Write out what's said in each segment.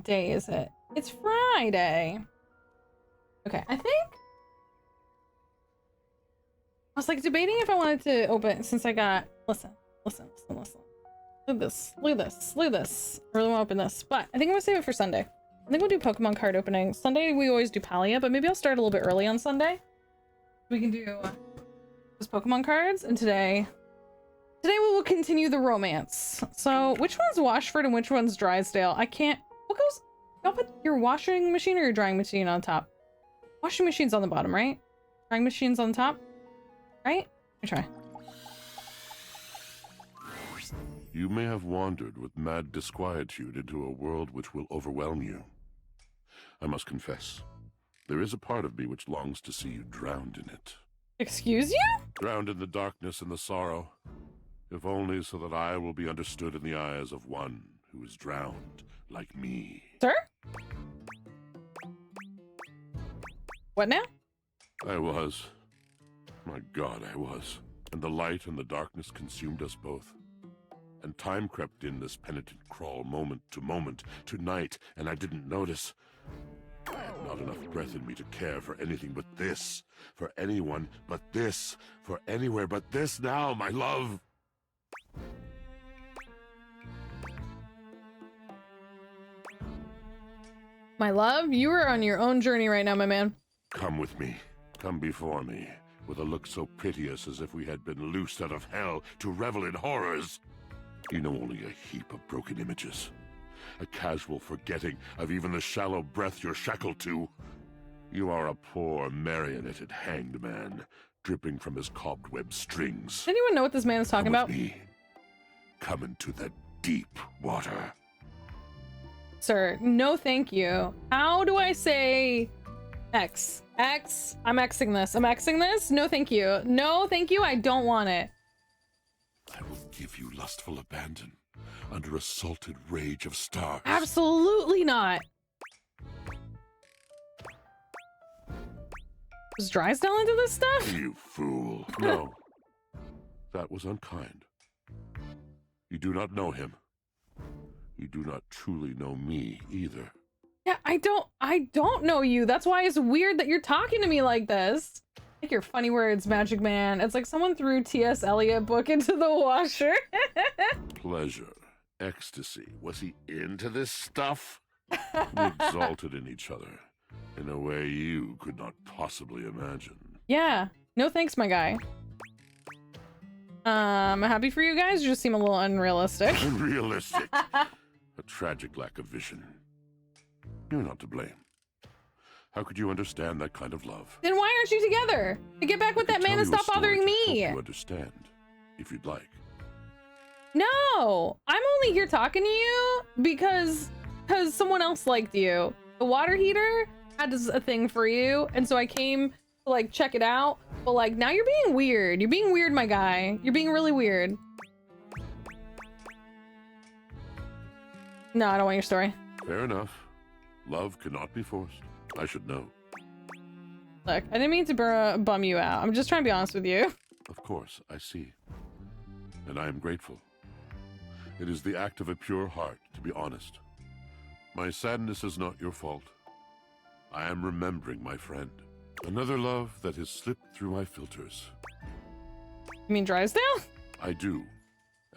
day is it? It's Friday. Okay, I think I was like debating if I wanted to open since I got listen. Look at this. Look at this. I really want to open this, but I think I'm gonna save it for Sunday. I think we'll do Pokemon card opening. Sunday we always do Palia, but maybe I'll start a little bit early on Sunday. We can do those Pokemon cards, and today we will continue the romance. So which one's Washford and which one's Drysdale? I can't. What goes? Y'all put your washing machine or your drying machine on top? Washing machine's on the bottom, right? Drying machine's on the top, right? Let me try. You may have wandered with mad disquietude into a world which will overwhelm you. I must confess, there is a part of me which longs to see you drowned in it. Excuse you? Drowned in the darkness and the sorrow, if only so that I will be understood in the eyes of one who is drowned like me. Sir? What now? I was. My God, I was. And the light and the darkness consumed us both. And time crept in this penitent crawl moment, to night, and I didn't notice. I had not enough breath in me to care for anything but this, for anyone but this, for anywhere but this now, my love. My love, you are on your own journey right now, my man. Come with me. Come before me, with a look so piteous as if we had been loosed out of hell to revel in horrors. You know only a heap of broken images. A casual forgetting of even the shallow breath you're shackled to. You are a poor, marionetted hanged man, dripping from his cobweb strings. Does anyone know what this man is talking about? Me. Come into the deep water. Sir, no thank you. How do I say X? X? I'm Xing this. I'm Xing this? No thank you. No thank you, I don't want it. I will give you lustful abandon under a salted rage of stars. Absolutely not. Was Drysdale into this stuff? You fool. No. That was unkind. You do not know him. You do not truly know me either. Yeah, I don't know you. That's why it's weird that you're talking to me like this. Like your funny words, Magic Man. It's like someone threw T.S. Eliot book into the washer. Pleasure. Ecstasy. Was he into this stuff? We exalted in each other in a way you could not possibly imagine. Yeah. No thanks, my guy. I'm happy for you guys. You just seem a little unrealistic. Unrealistic. A tragic lack of vision. You're not to blame. How could you understand that kind of love? Then why aren't you together? To get back with that man and stop bothering me. You understand, if you'd like. No, I'm only here talking to you because someone else liked you. The water heater had a thing for you, and so I came to like check it out. But like now you're being weird. You're being weird, my guy. You're being really weird. No, I don't want your story. Fair enough. Love cannot be forced. I should know. Look, I didn't mean to bum you out. I'm just trying to be honest with you. Of course, I see. And I am grateful. It is the act of a pure heart, to be honest. My sadness is not your fault. I am remembering my friend. Another love that has slipped through my filters. You mean Drysdale? I do.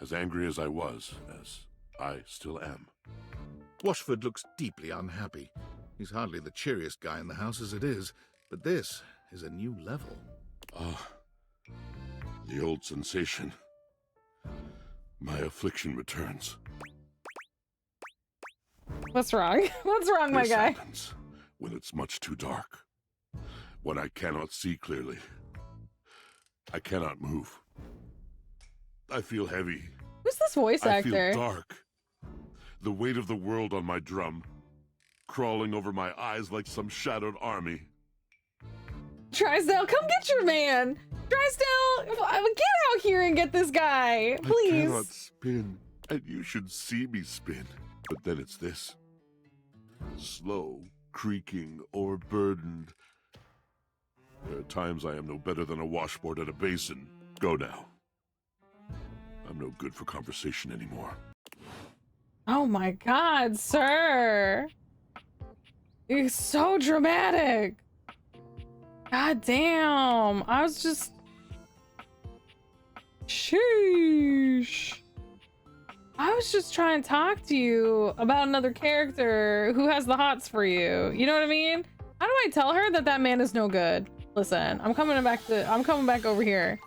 As angry as I was, as I still am. Washford looks deeply unhappy. He's hardly the cheeriest guy in the house as it is, but this is a new level. Ah, the old sensation. My affliction returns. What's wrong? What's wrong, my This guy? happens when it's much too dark. When I cannot see clearly. I cannot move. I feel heavy. Who's this voice I actor? feel dark. The weight of the world on my drum, crawling over my eyes like some shadowed army. Drysdale, come get your man! Drysdale, get out here and get this guy, I please. cannot spin, and you should see me spin. But then it's this. Slow, creaking, overburdened. There are times I am no better than a washboard at a basin. Go now. I'm no good for conversation anymore. Oh my God, sir. It's so dramatic. God damn. I was just... Sheesh. I was just trying to talk to you about another character who has the hots for you. You know what I mean? How do I tell her that that man is no good? Listen, I'm coming back over here.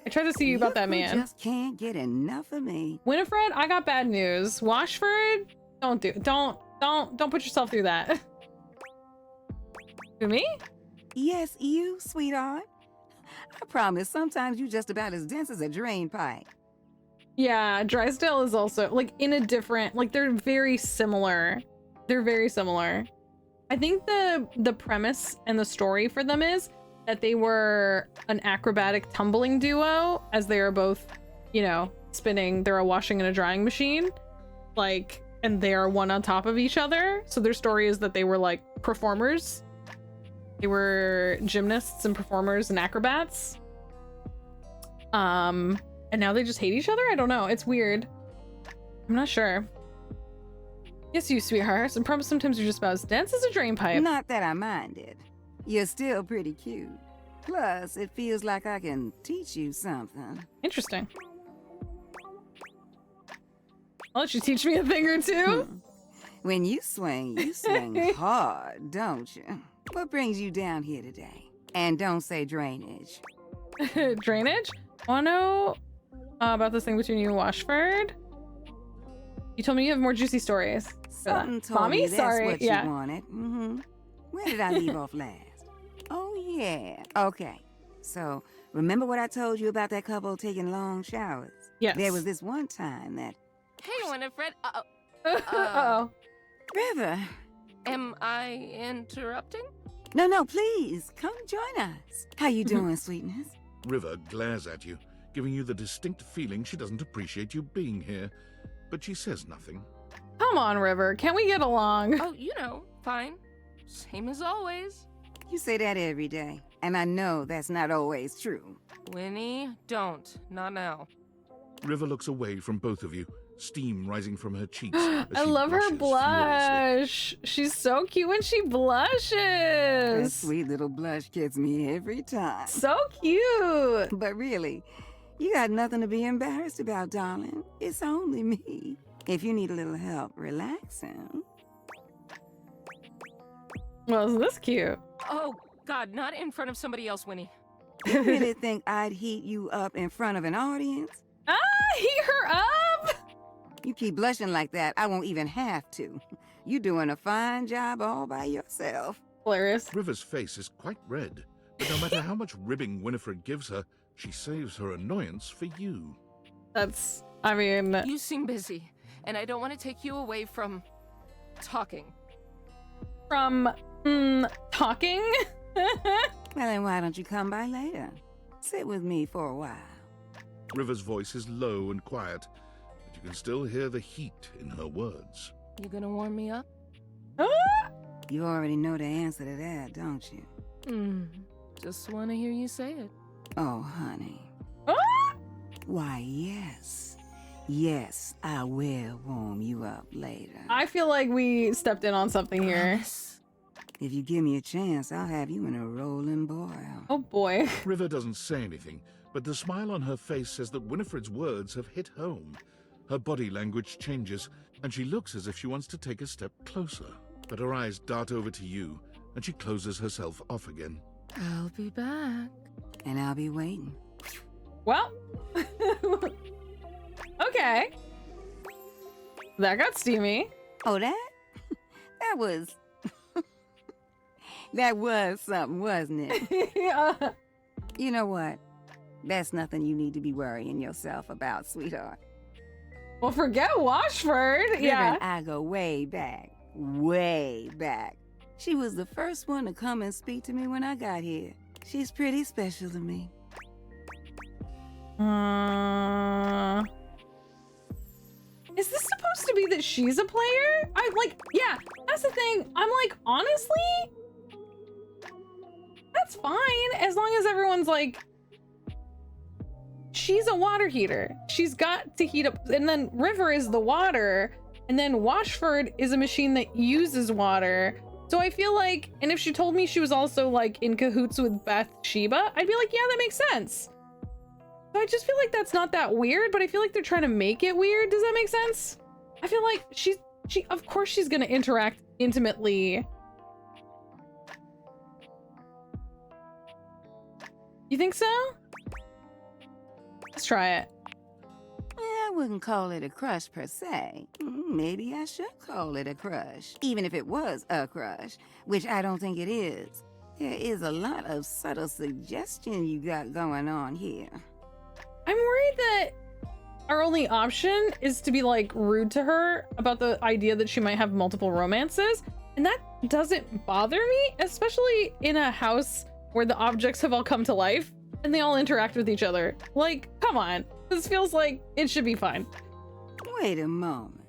I tried to see you about that man. Just can't get enough of me. Winifred, I got bad news. Washford, don't put yourself through that. To me? Yes, you, sweetheart. I promise, sometimes you just about as dense as a drain pipe. Yeah, Drysdale is also like in a different, like they're very similar. They're very similar. I think the premise and the story for them is that they were an acrobatic tumbling duo, as they are both, you know, spinning. They're a washing and a drying machine, like, and they are one on top of each other. So their story is that they were like performers. They were gymnasts and performers and acrobats. And now they just hate each other? I don't know. It's weird. I'm not sure. Yes, you sweetheart. And promise sometimes you're just about as dense as a drain pipe. Not that I minded. You're still pretty cute. Plus, it feels like I can teach you something. Interesting. I'll let you teach me a thing or two. When you swing hard, don't you? What brings you down here today? And don't say drainage. Drainage? Wanna know about this thing between you and Washford? You told me you have more juicy stories. Something told Mommy? me that's Sorry. what Yeah. you wanted. Where did I leave off last? Oh, yeah. Okay. So, remember what I told you about that couple taking long showers? Yes. There was this one time that... Hey, Winifred. Uh-oh. River. Am I interrupting? No, please. Come join us. How you doing, sweetness? River glares at you, giving you the distinct feeling she doesn't appreciate you being here, but she says nothing. Come on, River. Can we get along? Oh, you know, fine. Same as always. You say that every day, and I know that's not always true. Winnie, don't. Not now. River looks away from both of you, steam rising from her cheeks. As I she love her blushes blush. She's so cute when she That blushes. sweet little blush gets me every time. So cute. But really, you got nothing to be embarrassed about, darling. It's only me. If you need a little help relaxing. Well, isn't this cute? Oh, God, not in front of somebody else, Winnie. You really think I'd heat you up in front of an audience? Ah, heat her up. You keep blushing like that, I won't even have to. You doing a fine job all by yourself. Hilarious. River's face is quite red, but no matter how much ribbing Winifred gives her, she saves her annoyance for you. That's, I mean, You seem busy, and I don't want to take you away from talking. from talking. Well, then why don't you come by later? Sit with me for a while. River's voice is low and quiet, but you can still hear the heat in her words. You gonna warm me up? You already know the answer to that, don't you? Just want to hear you say it. Oh, honey. Ah! Why, yes. Yes, I will warm you up later. I feel like we stepped in on something here. Promise. If you give me a chance, I'll have you in a rolling boil. Oh boy. River doesn't say anything, but the smile on her face says that Winifred's words have hit home. Her body language changes, and she looks as if she wants to take a step closer. But her eyes dart over to you, and she closes herself off again. I'll be back. And I'll be waiting. Well. Okay. That got steamy. Oh, that? That was... that was something, wasn't it? Yeah. You know what? That's nothing you need to be worrying yourself about, sweetheart. Well, forget Washford. River Yeah. and I go way back. Way back. She was the first one to come and speak to me when I got here. She's pretty special to me. Is this supposed to be that she's a player? Yeah, that's the thing. I'm like, honestly, that's fine as long as everyone's like, she's a water heater. She's got to heat up, and then River is the water, and then Washford is a machine that uses water, So I feel like, and if she told me she was also like in cahoots with Bathsheba, I'd be like, yeah, that makes sense. So I just feel like that's not that weird, but I feel like they're trying to make it weird. Does that make sense? I feel like she of course she's gonna interact intimately. You think so? Let's try it. I wouldn't call it a crush per se. Maybe I should call it a crush, even if it was a crush, which I don't think it is. There is a lot of subtle suggestion you got going on here. I'm worried that our only option is to be like rude to her about the idea that she might have multiple romances, and that doesn't bother me, especially in a house where the objects have all come to life and they all interact with each other. Like, come on. This feels like it should be fine. Wait a moment.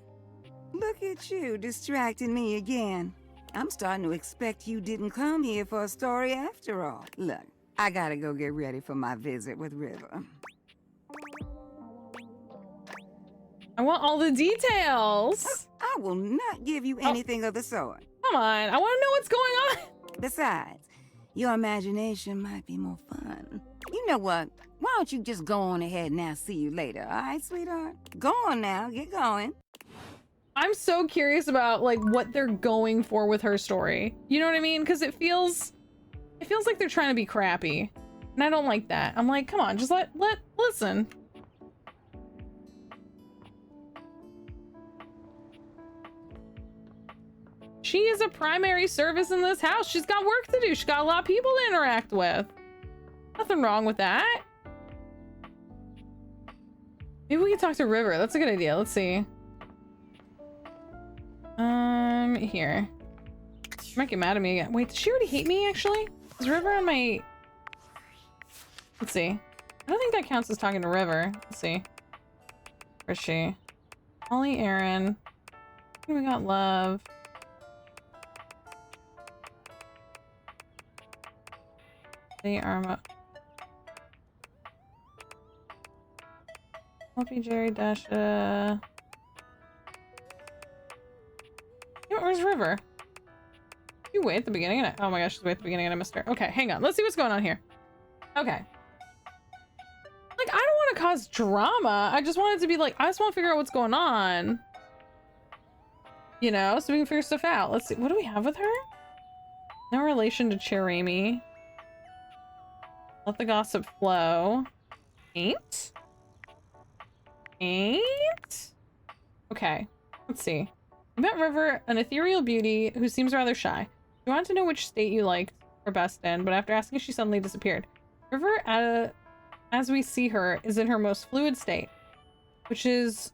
Look at you distracting me again. I'm starting to expect you didn't come here for a story after all. Look, I gotta go get ready for my visit with River. I want all the details. I will not give you anything of the sort. Come on. I want to know what's going on. Besides, your imagination might be more fun. You know what? Why don't you just go on ahead and I'll see you later, all right, sweetheart? Go on now, get going. I'm so curious about like what they're going for with her story. You know what I mean? Because it feels like they're trying to be crappy, and I don't like that. I'm like, come on, just listen. She is a primary service in this house. She's got work to do. She's got a lot of people to interact with. Nothing wrong with that. Maybe we can talk to River. That's a good idea. Let's see. Here. She might get mad at me again. Wait, did she already hate me, actually? Is River on my... Let's see. I don't think that counts as talking to River. Let's see. Where's she? Holly, Aaron. We got Love. They are... Hoppy, Jerry, Dasha... Where's River? You way at the beginning? Oh my gosh, she's way at the beginning and I missed her. Okay, hang on. Let's see what's going on here. Okay. Like, I don't want to cause drama. I just want it to be like, I just want to figure out what's going on. You know, so we can figure stuff out. Let's see. What do we have with her? No relation to Cherami. Let the gossip flow. Ain't? Okay. Let's see. You met River, an ethereal beauty who seems rather shy. She wanted to know which state you liked her best in, but after asking, she suddenly disappeared. River, as we see her, is in her most fluid state, which is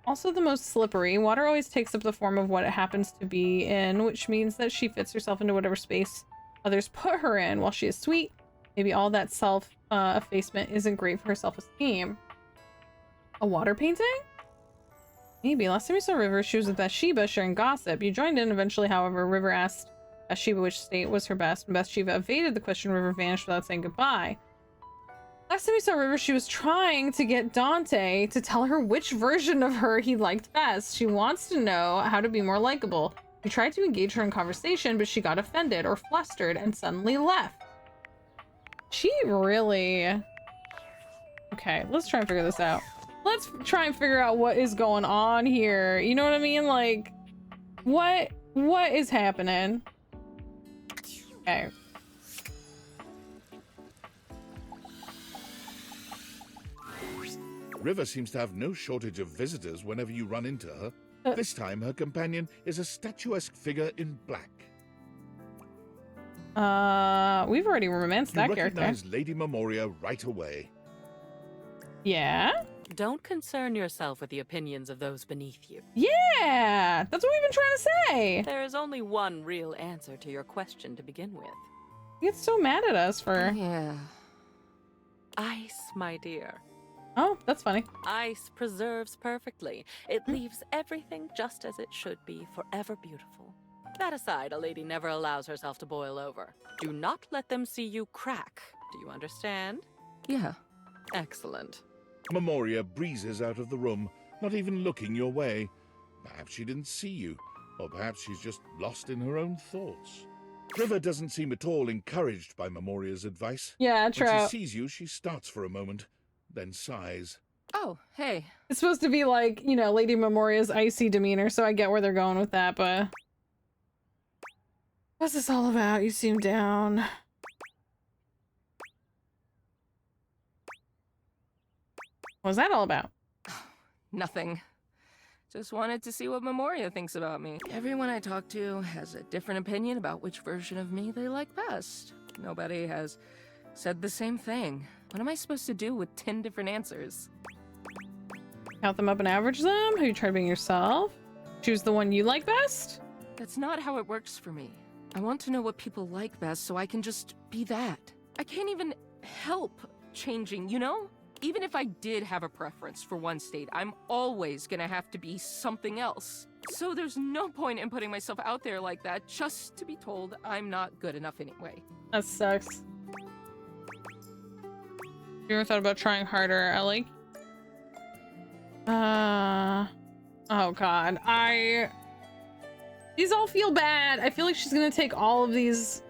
also the most slippery. Water always takes up the form of what it happens to be in, which means that she fits herself into whatever space others put her in. While she is sweet, maybe all that self-effacement isn't great for her self-esteem. A water painting? Maybe. Last time you saw River, she was with Bathsheba sharing gossip. You joined in eventually, however. River asked Bathsheba which state was her best. When Bathsheba evaded the question, River vanished without saying goodbye. Last time you saw River, she was trying to get Dante to tell her which version of her he liked best. She wants to know how to be more likable. You tried to engage her in conversation, but she got offended or flustered and suddenly left. She really... Okay, let's try and figure this out. Let's try and figure out what is going on here. You know what I mean? Like, what is happening? Okay. River seems to have no shortage of visitors whenever you run into her. This time, her companion is a statuesque figure in black. We've already romanced that character. You recognize Lady Memoria right away. Yeah? Don't concern yourself with the opinions of those beneath you. Yeah! That's what we've been trying to say! There is only one real answer to your question to begin with. You get so mad at us for... Yeah. Ice, my dear. Oh, that's funny. Ice preserves perfectly. It leaves everything just as it should be, forever beautiful. That aside, a lady never allows herself to boil over. Do not let them see you crack. Do you understand? Yeah. Excellent. Memoria breezes out of the room, not even looking your way. Perhaps she didn't see you. Or perhaps she's just lost in her own thoughts. River doesn't seem at all encouraged by Memoria's advice. Yeah, true. When she sees you, she starts for a moment, then sighs. Oh, hey. It's supposed to be like, you know, Lady Memoria's icy demeanor, so I get where they're going with that, but... What's this all about? You seem down. What was that all about? Nothing. Just wanted to see what Memoria thinks about me. Everyone I talk to has a different opinion about which version of me they like best. Nobody has said the same thing. What am I supposed to do with 10 different answers? Count them up and average them? Have you tried being yourself? Choose the one you like best? That's not how it works for me. I want to know what people like best so I can just be that. I can't even help changing, you know? Even if I did have a preference for one state, I'm always gonna have to be something else. So there's no point in putting myself out there like that just to be told I'm not good enough anyway. That sucks. You ever thought about trying harder, Ellie? Oh god. These all feel bad. I feel like she's gonna take all of these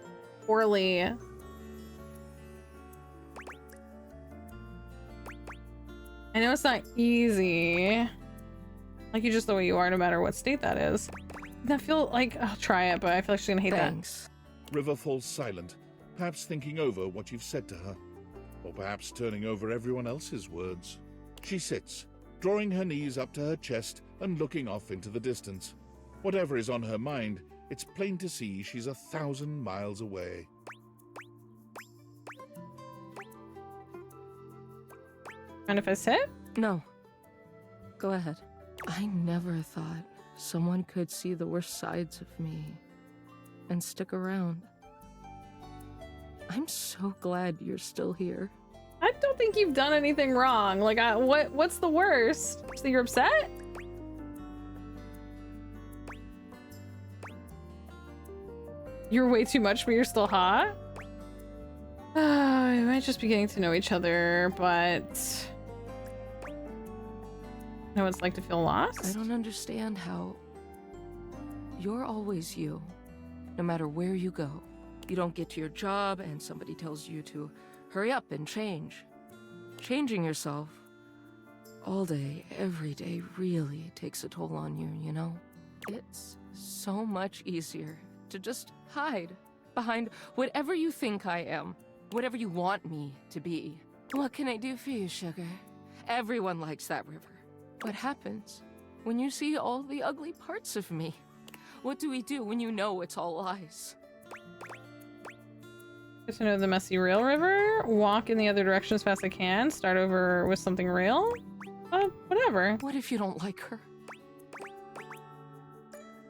poorly. I know it's not easy. Like you just the way you are no matter what state that is. And I feel like I'll try it, but I feel like she's gonna hate Thanks. River falls silent, perhaps thinking over what you've said to her, or perhaps turning over everyone else's words. She sits, drawing her knees up to her chest and looking off into the distance. Whatever is on her mind, it's plain to see she's 1,000 miles away. Mind if I sit? No. Go ahead. I never thought someone could see the worst sides of me and stick around. I'm so glad you're still here. I don't think you've done anything wrong. Like, what's the worst? So you're upset? You're way too much, but you're still hot? We might just be getting to know each other, but... know what it's like to feel lost? I don't understand how... You're always you, no matter where you go. You don't get to your job and somebody tells you to hurry up and change. Changing yourself all day, every day really takes a toll on you, you know? It's so much easier to just hide behind whatever you think I am, whatever you want me to be. What can I do for you, sugar? Everyone likes that river. What happens when you see all the ugly parts of me? What do we do when you know it's all lies? Get to know the messy real river, walk in the other direction as fast as I can, start over with something real? Whatever. What if you don't like her?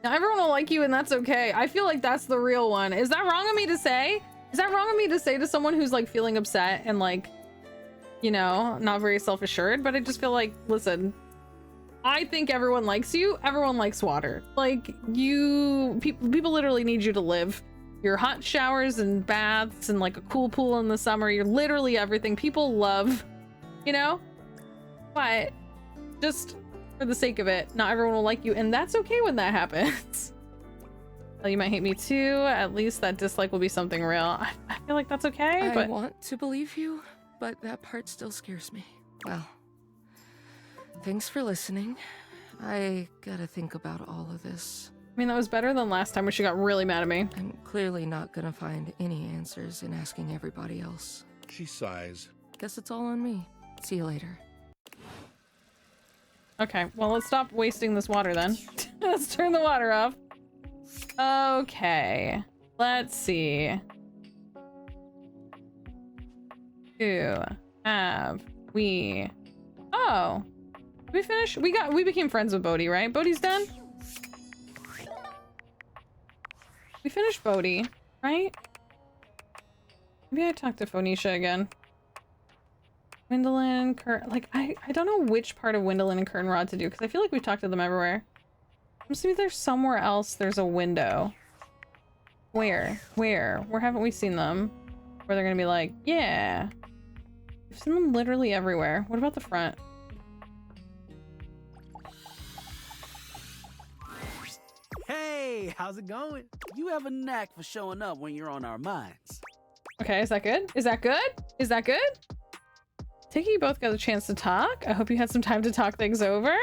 Now everyone will like you and that's okay. I feel like that's the real one. Is that wrong of me to say? Is that wrong of me to say to someone who's like feeling upset and like, you know, not very self-assured? But I just feel like, listen, I think everyone likes you. Everyone likes water. Like people literally need you to live. Your hot showers and baths and like a cool pool in the summer. You're literally everything people love, you know? But just for the sake of it, not everyone will like you. And that's okay when that happens. Well, you might hate me too. At least that dislike will be something real. I feel like that's okay, but... I want to believe you, but that part still scares me. Well, thanks for listening. I gotta think about all of this. I mean, that was better than last time when she got really mad at me. I'm clearly not gonna find any answers in asking everybody else. She sighs. Guess it's all on me. See you later. Okay, well, let's stop wasting this water then. Let's turn the water off. Okay, let's see. Who have we... Oh, did we finish? We became friends with Bodhi, right? Bodhi's done? We finished Bodhi, right? Maybe I talked to Phoenicia again. Windolin, like, I don't know which part of Windolin and Curtain Rod to do, because I feel like we've talked to them everywhere. I'm assuming there's somewhere else there's a window. Where haven't we seen them? Where they're gonna be like, yeah. We've seen them literally everywhere. What about the front? Hey! Hey, how's it going? You have a knack for showing up when you're on our minds. Okay, is that good? Is that good? Is that good? Taking you both got a chance to talk. I hope you had some time to talk things over.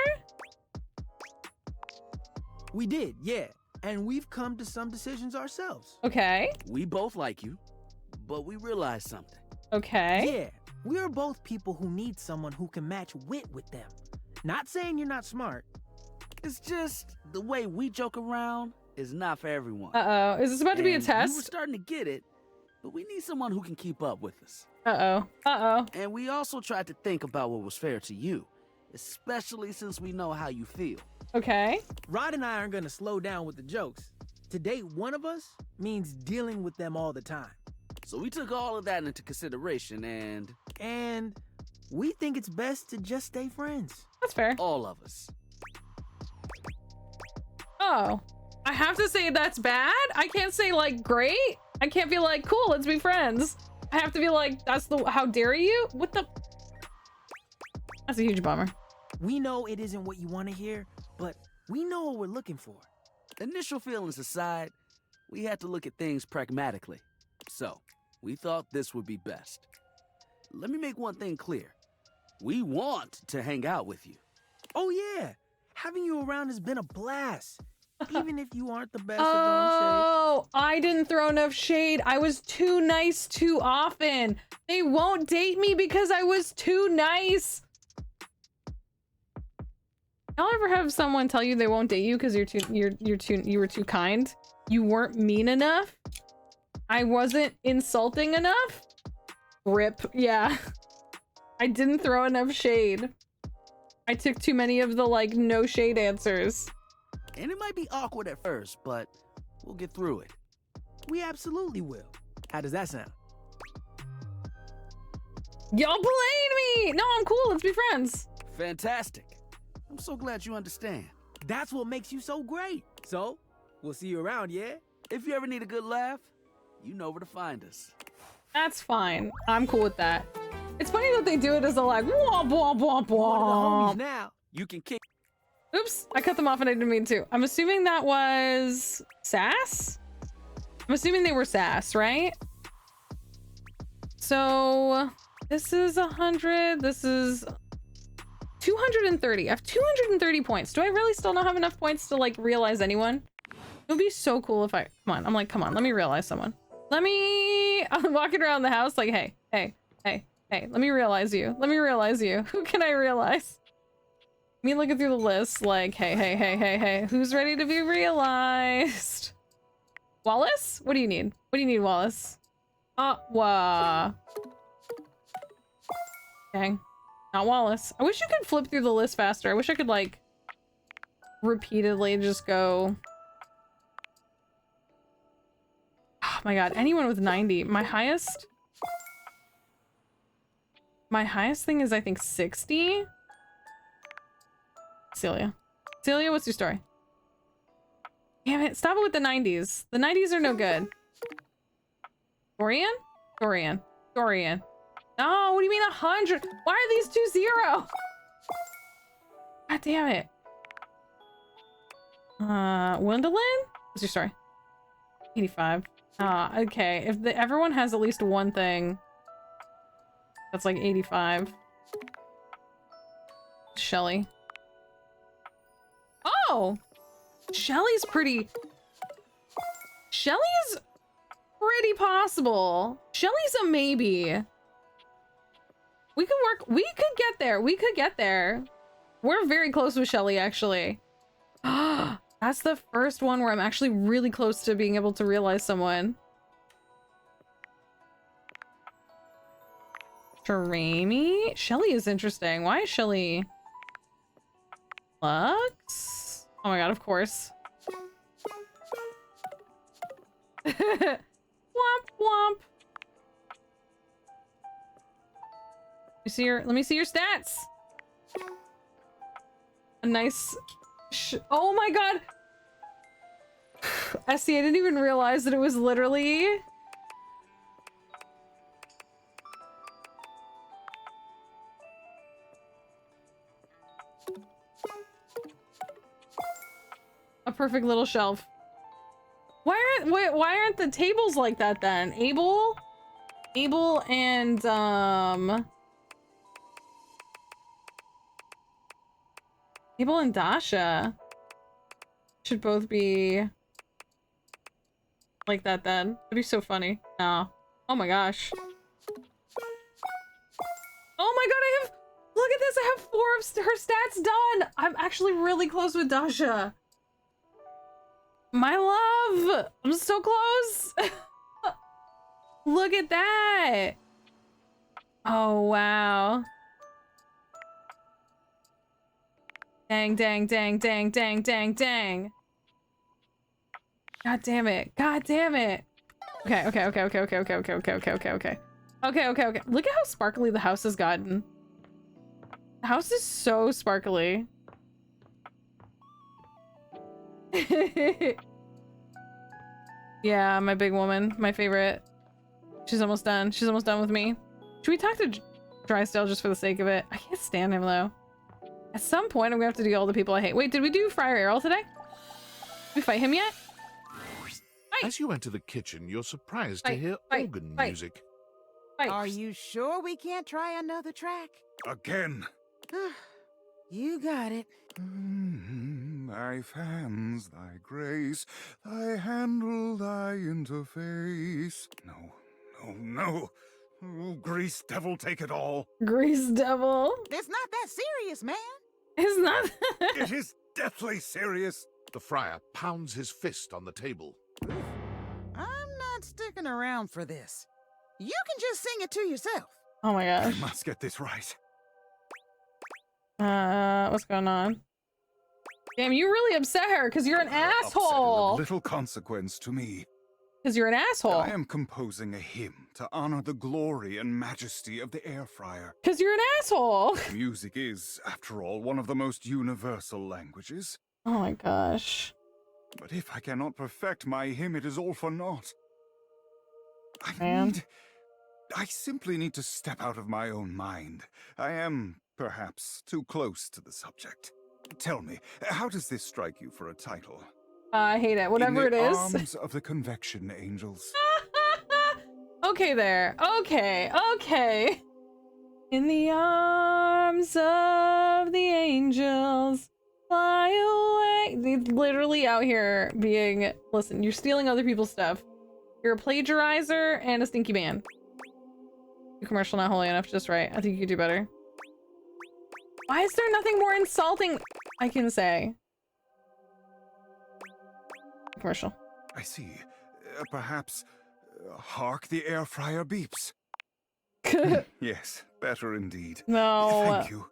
We did, yeah. And we've come to some decisions ourselves. Okay. We both like you, but we realized something. Okay. Yeah, we are both people who need someone who can match wit with them. Not saying you're not smart. It's just the way we joke around is not for everyone. Uh-oh. Is this about to be a And test? We were starting to get it, but we need someone who can keep up with us. Uh-oh. Uh-oh. And we also tried to think about what was fair to you, especially since we know how you feel. Okay. Rod and I aren't gonna slow down with the jokes. To date one of us means dealing with them all the time. So we took all of that into consideration And we think it's best to just stay friends. That's fair. all of us. Oh. I have to say that's bad? I can't say, like, great? I can't be like, cool, let's be friends. I have to be like, how dare you? What the? That's a huge bummer. We know it isn't what you want to hear, but we know what we're looking for. Initial feelings aside, we had to look at things pragmatically. So, we thought this would be best. Let me make one thing clear. We want to hang out with you. Oh yeah, having you around has been a blast. Even if you aren't the best at throwing Oh, I didn't throw enough shade. I was too nice too often. They won't date me because I was too nice. Y'all ever have someone tell you they won't date you because you were too kind? You weren't mean enough? I wasn't insulting enough? Rip. Yeah. I didn't throw enough shade. I took too many of the, like, no shade answers. And it might be awkward at first, but we'll get through it. We absolutely will. How does that sound? Y'all played me! No, I'm cool. Let's be friends. Fantastic. I'm so glad you understand. That's what makes you so great. So, we'll see you around, yeah? If you ever need a good laugh, you know where to find us. That's fine. I'm cool with that. It's funny that they do it as a, like, womp, womp, womp, One of the homies womp. now. You can kick. Oops, I cut them off and I didn't mean to. I'm assuming that was sass? I'm assuming they were sass, right? So this is 100. This is 230. I have 230 points. Do I really still not have enough points to, like, realize anyone? It would be so cool if I... Come on. I'm like, come on. Let me realize someone. I'm walking around the house like, hey, hey, hey, hey. Let me realize you. Let me realize you. Who can I realize? Me looking through the list like, hey, hey, hey, hey, hey. Who's ready to be realized? Wallace? What do you need? What do you need, Wallace? Wah. Dang. Not Wallace. I wish you could flip through the list faster. I wish I could, like, repeatedly just go... Oh my god, anyone with 90. My highest thing is, I think, 60. Celia, what's your story? Damn it, stop it with the 90s. The 90s are no good. Dorian? No, what do you mean 100? Why are these two 0? God damn it. Gwendolyn? What's your story? 85. Okay. If everyone has at least one thing, that's like 85. Shelly. Oh! Shelly's pretty possible. Shelly's a maybe. We could get there. We're very close with Shelly, actually. That's the first one where I'm actually really close to being able to realize someone. Jeremy? Shelly is interesting. Why is Shelly... Lux? Oh my god, of course. Womp womp. Let me see your stats. A nice... Oh my god! Essie, I didn't even realize that it was literally... a perfect little shelf. why aren't the tables like that then? Abel and Abel and Dasha should both be like that then. That'd be so funny. No. Oh my gosh. Oh my god, I have, look at this, I have 4 of her stats done. I'm actually really close with Dasha. My love, I'm so close. Look at that. Oh, wow. Dang, dang, dang, dang, dang, dang, dang. God damn it. God damn it. Okay. Okay. Look at how sparkly the house has gotten. The house is so sparkly. Yeah, my big woman, my favorite. She's almost done. She's almost done with me. Should we talk to Drysdale just for the sake of it? I can't stand him though. At some point, I'm gonna have to do all the people I hate. Wait, did we do Friar Errol today? Did we fight him yet? Fight. As you enter the kitchen, you're surprised to hear organ music. Fight. Are you sure we can't try another track? Again. You got it. Thy fans, thy grace, thy handle, thy interface. No. Oh, grease devil, take it all. Grease devil. It's not that serious, man. It's not. It is deathly serious. The friar pounds his fist on the table. I'm not sticking around for this. You can just sing it to yourself. Oh my gosh. I must get this right. What's going on? Damn, you really upset her because you're an asshole. Of little consequence to me. Because you're an asshole. I am composing a hymn to honor the glory and majesty of the air fryer. Because you're an asshole. Music is, after all, one of the most universal languages. Oh my gosh. But if I cannot perfect my hymn, it is all for naught. I simply need to step out of my own mind. I am, perhaps, too close to the subject. Tell me, how does this strike you for a title? I hate it. Whatever it is. In the arms of the convection angels. Okay there. Okay. In the arms of the angels, fly away. They're literally out here being, listen, you're stealing other people's stuff. You're a plagiarizer and a stinky man. Your commercial not holy enough, just right. I think you could do better. Why is there nothing more insulting I can say? Commercial. I see. Perhaps, hark the air fryer beeps. Yes, better indeed. No. Thank you.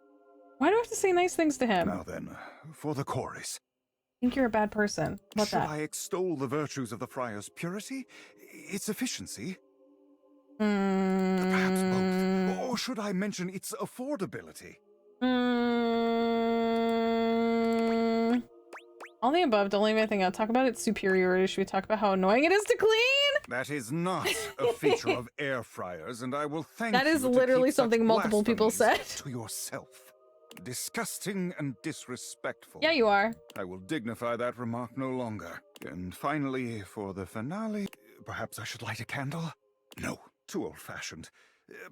Why do I have to say nice things to him? Now then, for the chorus. I think you're a bad person. What's Should that? I extol the virtues of the friar's purity? Its efficiency? Perhaps both. Or should I mention its affordability? All the above, don't leave anything out. Talk about its superiority. Should we talk about how annoying it is to clean? That is not a feature of air fryers, and I will thank you. That is to literally keep such something multiple people said. blasphemies to yourself. Disgusting and disrespectful. Yeah, you are. I will dignify that remark no longer. And finally, for the finale, perhaps I should light a candle? No, too old-fashioned.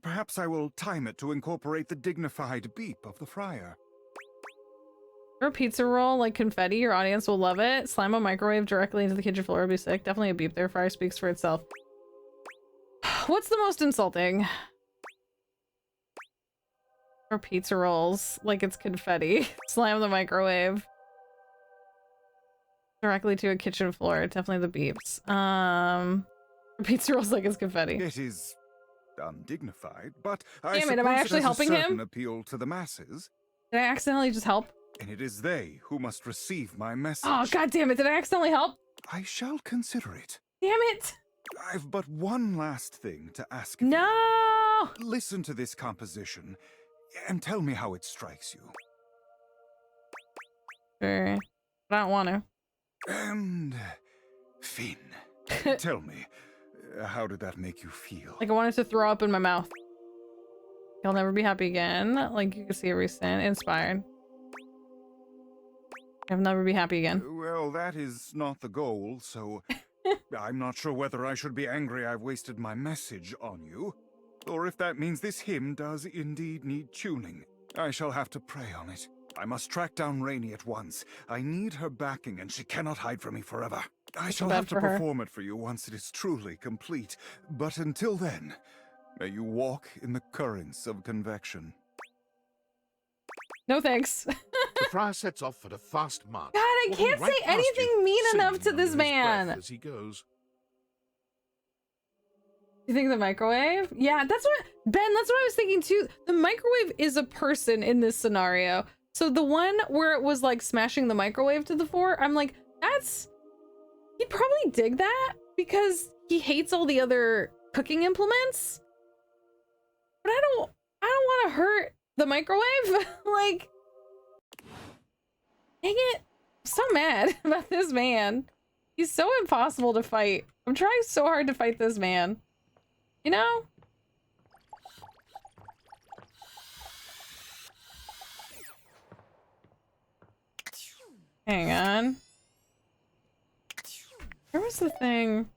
Perhaps I will time it to incorporate the dignified beep of the fryer. Or a pizza roll like confetti, your audience will love it. Slam a microwave directly into the kitchen floor would be sick. Definitely a beep there. Fryer speaks for itself. What's the most insulting? Or pizza rolls like it's confetti. Slam the microwave directly to a kitchen floor. Definitely the beeps. Pizza rolls like it's confetti. It is undignified, but I Damn it, am I actually helping him? Appeal to the masses. Did I accidentally just help? And it is they who must receive my message. Oh, god damn it, did I accidentally help? I shall consider it. Damn it! I've but one last thing to ask. No! Listen to this composition and tell me how it strikes you. Sure. But I don't want to. And Finn, tell me, how did that make you feel? Like I wanted to throw up in my mouth. He'll never be happy again. Like you can see a recent inspired. I'll never be happy again. Well, that is not the goal, so I'm not sure whether I should be angry I've wasted my message on you, or if that means this hymn does indeed need tuning. I shall have to pray on it. I must track down Rainey at once. I need her backing, and she cannot hide from me forever. I shall have to perform it for you once it is truly complete. But until then, may you walk in the currents of convection. No thanks. The friar sets off at a fast march. God, I walking can't right say past anything you, mean enough singing to this under his breath man. as he goes. You think the microwave? Yeah, that's what Ben, that's what I was thinking too. The microwave is a person in this scenario. So the one where it was like smashing the microwave to the floor, I'm like, he'd probably dig that because he hates all the other cooking implements. But I don't want to hurt the microwave. Like, dang it. I'm so mad about this man. He's so impossible to fight. I'm trying so hard to fight this man. You know? Hang on. Where was the thing?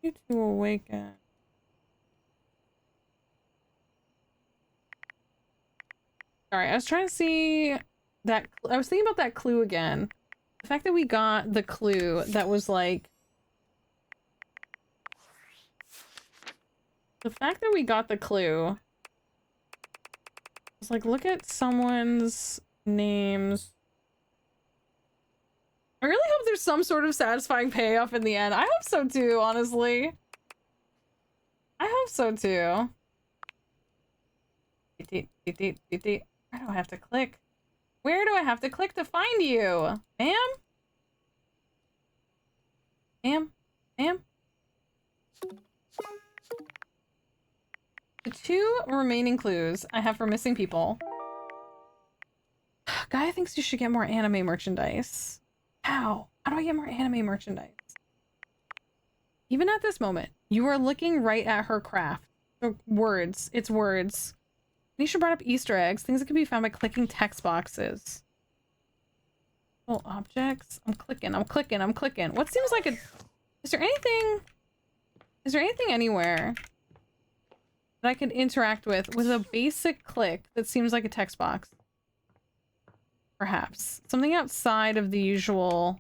You to awaken. Sorry, I was trying to see that. I was thinking about that clue again. The fact that we got the clue that was like. The fact that we got the clue. It's like, look at someone's names. I really hope there's some sort of satisfying payoff in the end. I hope so too, honestly. I hope so too. Where do I have to click? Where do I have to click to find you? Bam? Bam? Bam? The 2 remaining clues I have for missing people. Guy thinks you should get more anime merchandise. How? How do I get more anime merchandise? Even at this moment, you are looking right at her craft. The words. It's words. Nisha brought up Easter eggs, things that can be found by clicking text boxes. Oh, objects. I'm clicking. What seems like a... Is there anything anywhere that I could interact with a basic click that seems like a text box? Perhaps. Something outside of the usual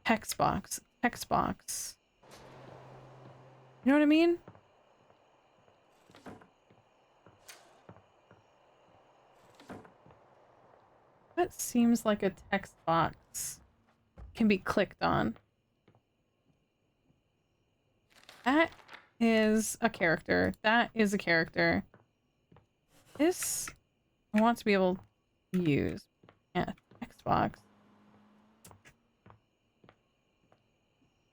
text box. You know what I mean? What seems like a text box can be clicked on? That is a character. That is a character. This I want to be able to use. Yeah, text box.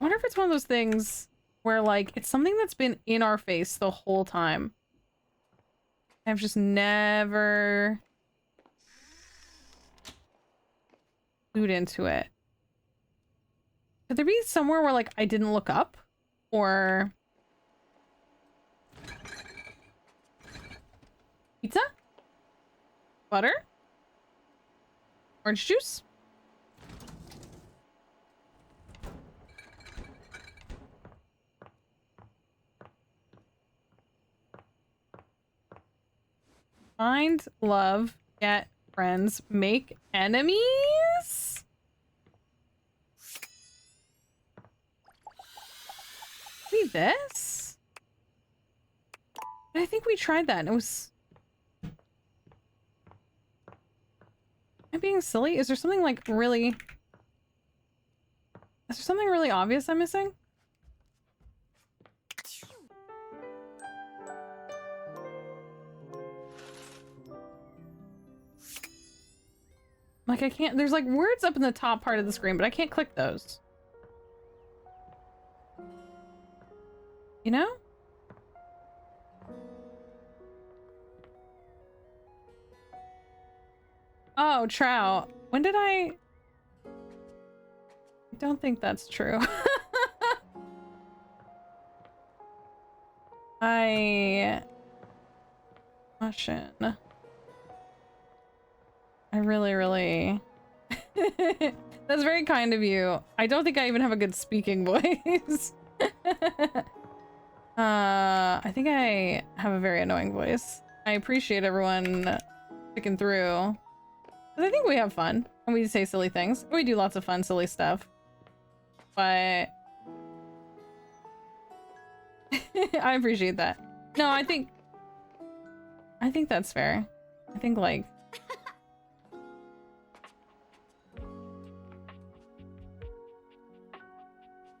I wonder if it's one of those things where, like, it's something that's been in our face the whole time. I've just never clued into it. Could there be somewhere where, like, I didn't look up? Or... Pizza? Butter? Orange juice? Find love, get friends, make enemies? Maybe this? I think we tried that and it was... Am I being silly? Is there something like really... Is there something really obvious I'm missing? Like I can't... There's like words up in the top part of the screen, but I can't click those. You know? Oh, trout. When did I don't think that's true. Caution. I really That's very kind of you. I don't think I even have a good speaking voice. I think I have a very annoying voice. I appreciate everyone sticking through. Because I think we have fun. And we say silly things. We do lots of fun, silly stuff. But... I appreciate that. No, I think that's fair. I think, like...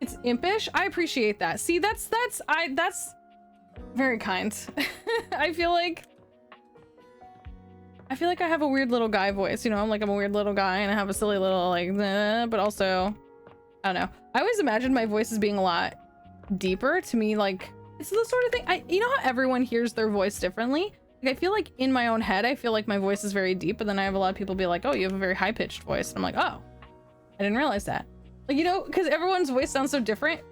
It's impish. I appreciate that. See, that's very kind. I feel like I have a weird little guy voice, you know. I'm a weird little guy and I have a silly little like but also I don't know. I always imagine my voice as being a lot deeper. To me, like, it's the sort of thing you know how everyone hears their voice differently? Like, I feel like in my own head I feel like my voice is very deep, but then I have a lot of people be like, "Oh, you have a very high-pitched voice." And I'm like, "Oh, I didn't realize that." Like, you know, because everyone's voice sounds so different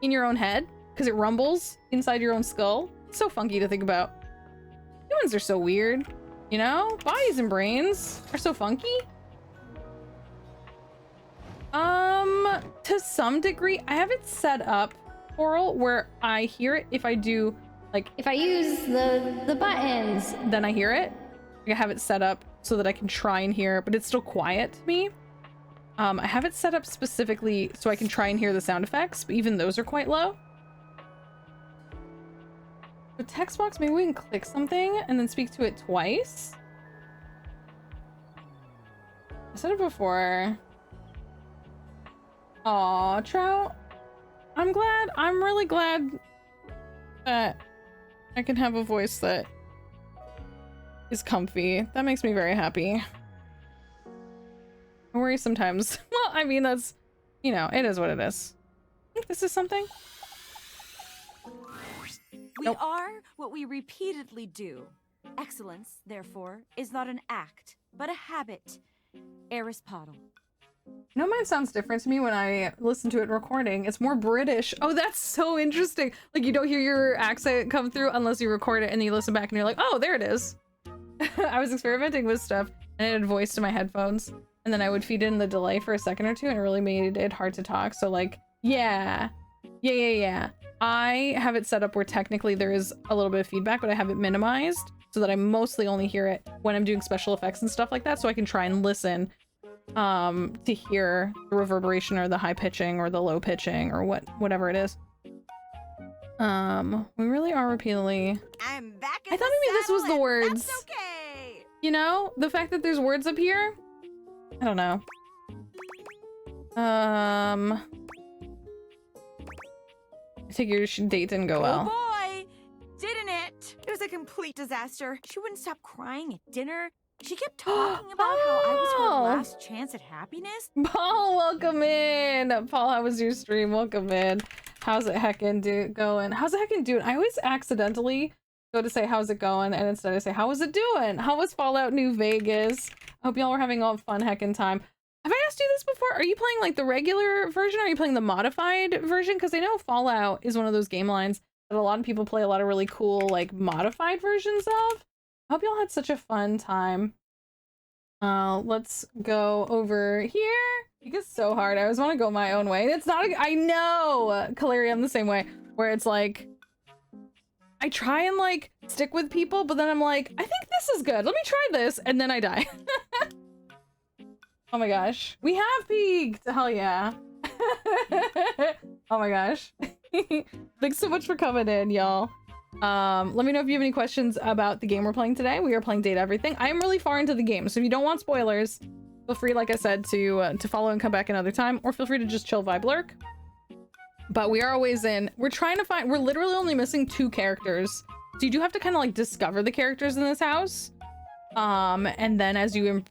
in your own head because it rumbles inside your own skull. It's so funky to think about. Humans are so weird, you know? Bodies and brains are so funky. To some degree, I have it set up, Oral, where I hear it if I do, like, if I use the buttons, then I hear it. Like, I have it set up so that I can try and hear it, but it's still quiet to me. I have it set up specifically so I can try and hear the sound effects, but even those are quite low. The text box, maybe we can click something and then speak to it twice. I said it before. Aw, Trout. I'm really glad that I can have a voice that is comfy. That makes me very happy. I worry sometimes. Well, I mean, that's, you know, it is what it is. I think this is something. We are what we repeatedly do. Excellence, therefore, is not an act, but a habit. Aristotle. No, mine sounds different to me when I listen to it in recording. It's more British. Oh, that's so interesting. Like, you don't hear your accent come through unless you record it and then you listen back and you're like, oh, there it is. I was experimenting with stuff and it had voice to my headphones. And then I would feed in the delay for a second or two and it really made it hard to talk. So like, yeah. I have it set up where technically there is a little bit of feedback, but I have it minimized so that I mostly only hear it when I'm doing special effects and stuff like that. So I can try and listen to hear the reverberation or the high pitching or the low pitching or whatever it is. We really are repeatedly... I'm back in I thought maybe this was the words. That's okay. You know, the fact that there's words up here. I don't know. I think your date didn't go well. Oh boy, didn't it? It was a complete disaster. She wouldn't stop crying at dinner. She kept talking about how I was her last chance at happiness. Paul, welcome in. Paul, how was your stream? Welcome in. How's it heckin' going? How's it heckin' doing? I always accidentally go to say how's it going, and instead I say how was it doing? How was Fallout New Vegas? I hope y'all were having a fun heckin' time. Have I asked you this before? Are you playing like the regular version or are you playing the modified version? Because I know Fallout is one of those game lines that a lot of people play a lot of really cool like modified versions of. I hope y'all had such a fun time. Let's go over here. It gets so hard. I always want to go my own way. It's not, I know, Kaleri, I'm the same way, where it's like, I try and like stick with people, but then I'm like, I think this is good. Let me try this. And then I die. Oh my gosh. We have peaked. Hell yeah. Oh my gosh. Thanks so much for coming in, y'all. Let me know if you have any questions about the game we're playing today. We are playing Date Everything. I am really far into the game, so if you don't want spoilers, feel free, like I said, to follow and come back another time, or feel free to just chill vibe lurk. But we are always in. We're trying to find. We're literally only missing 2 characters, so you do have to kind of like discover the characters in this house. And then as you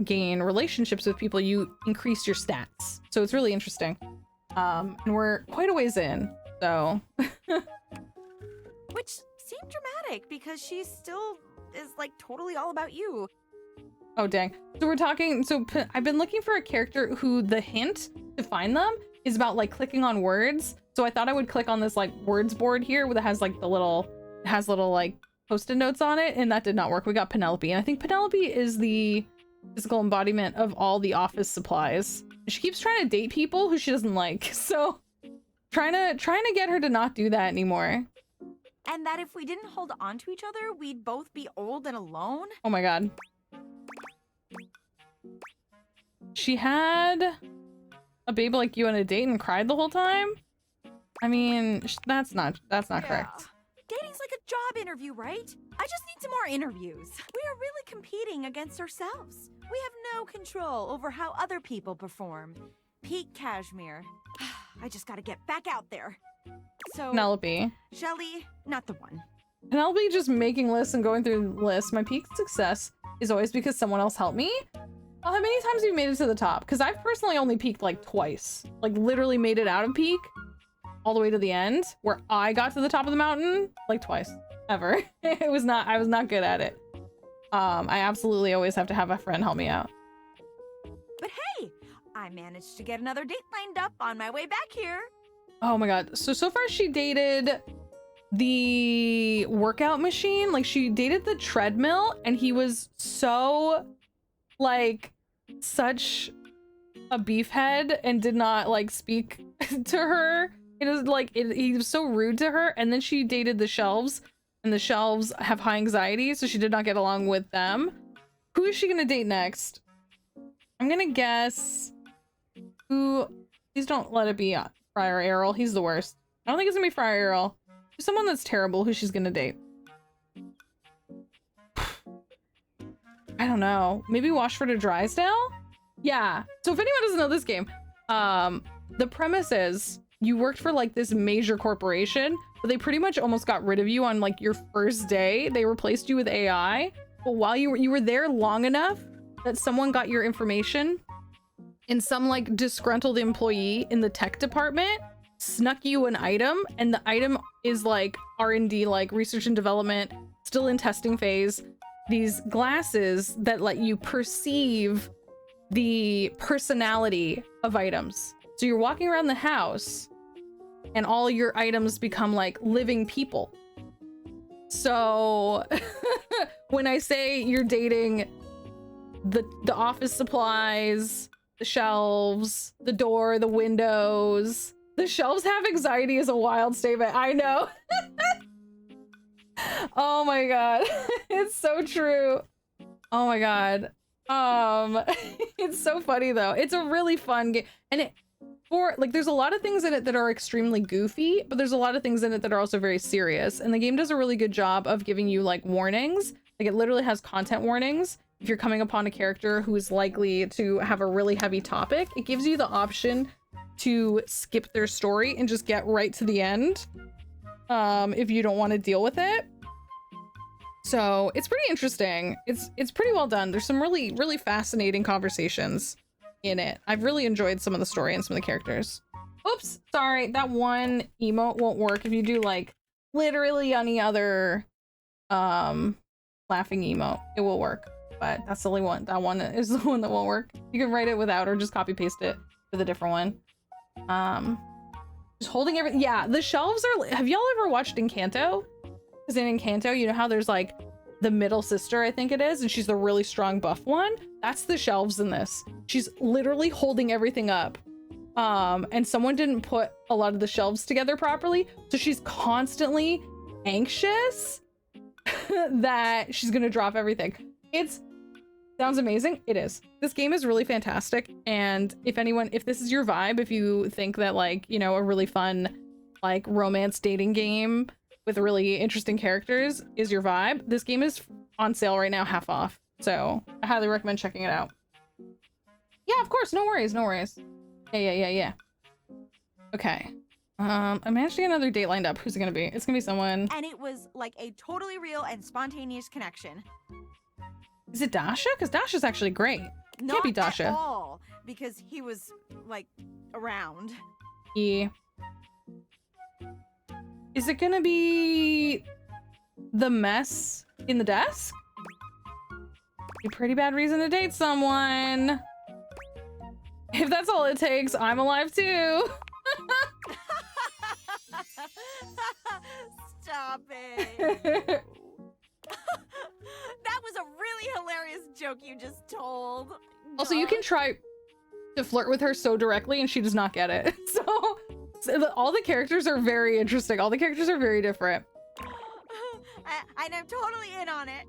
gain relationships with people, you increase your stats. So it's really interesting. And we're quite a ways in, so. Which seemed dramatic because she still is like totally all about you. Oh, dang. So we're talking, so I've been looking for a character who the hint to find them is about like clicking on words. So I thought I would click on this like words board here that has like the little, like post-it notes on it, and that did not work. We got Penelope, and I think Penelope is the physical embodiment of all the office supplies. She keeps trying to date people who she doesn't like. So trying to get her to not do that anymore. And that if we didn't hold on to each other, we'd both be old and alone? Oh my god. She had a baby like you on a date and cried the whole time? I mean, that's not correct. Dating's like a job interview, right? I just need some more interviews. We are really competing against ourselves. We have no control over how other people perform. Peak Cashmere. I just gotta get back out there. So, Penelope. Shelly, not the one. Penelope just making lists and going through lists. My peak success is always because someone else helped me. Well, how many times have you made it to the top? Because I've personally only peaked like twice. Like literally made it out of peak all the way to the end where I got to the top of the mountain like twice ever. I was not good at it. I absolutely always have to have a friend help me out. But hey, I managed to get another date lined up on my way back here. Oh my god. So far she dated the workout machine. Like she dated the treadmill and he was so like such a beefhead and did not like speak to her. It is like he was so rude to her. And then she dated the shelves and the shelves have high anxiety, so she did not get along with them. Who is she gonna date next? I'm gonna guess who. Please don't let it be Friar Errol. He's the worst. I don't think it's gonna be Friar Errol. Who's someone that's terrible who she's gonna date? I don't know. Maybe Washford or Drysdale? Yeah. So if anyone doesn't know this game, the premise is you worked for like this major corporation, but they pretty much almost got rid of you on like your first day. They replaced you with AI. But while you were there long enough that someone got your information and some like disgruntled employee in the tech department snuck you an item, and the item is like R&D, like research and development, still in testing phase. These glasses that let you perceive the personality of items. So you're walking around the house and all your items become like living people. So when I say you're dating the office supplies, the shelves, the door, the windows, the shelves have anxiety is a wild statement. I know. Oh my god. It's so true. Oh my god. It's so funny though. It's a really fun game. And there's a lot of things in it that are extremely goofy, but there's a lot of things in it that are also very serious. And the game does a really good job of giving you like warnings. Like it literally has content warnings. If you're coming upon a character who is likely to have a really heavy topic, it gives you the option to skip their story and just get right to the end. If you don't want to deal with it. So it's pretty interesting. It's pretty well done. There's some really, really fascinating conversations in it. I've really enjoyed some of the story and some of the characters. Oops, sorry, that one emote won't work if you do like literally any other laughing emote. It will work, but that's the only one. That one is the one that won't work. You can write it without or just copy paste it with a different one. Just holding everything. Yeah, the shelves are. Have y'all ever watched Encanto? Because in Encanto, you know how there's like the middle sister, I think it is, and she's the really strong buff one. That's the shelves in this. She's literally holding everything up. And someone didn't put a lot of the shelves together properly, so she's constantly anxious that she's gonna drop everything. Sounds amazing. It is. This game is really fantastic. And if this is your vibe, if you think that like, you know, a really fun like romance dating game with really interesting characters is your vibe, this game is on sale right now, half off. So I highly recommend checking it out. Yeah, of course. No worries. No worries. Yeah. Okay. I managed to get another date lined up. Who's it gonna be? It's gonna be someone. And it was like a totally real and spontaneous connection. Is it Dasha? Because Dasha's actually great. Can't be Dasha. Not at all, because he was like around. Yeah. Is it gonna be the mess in the desk? A pretty bad reason to date someone. If that's all it takes, I'm alive too. Stop it. That was a really hilarious joke you just told. Also, you can try to flirt with her so directly, and she does not get it. So all the characters are very interesting. All the characters are very different. And I'm totally in on it.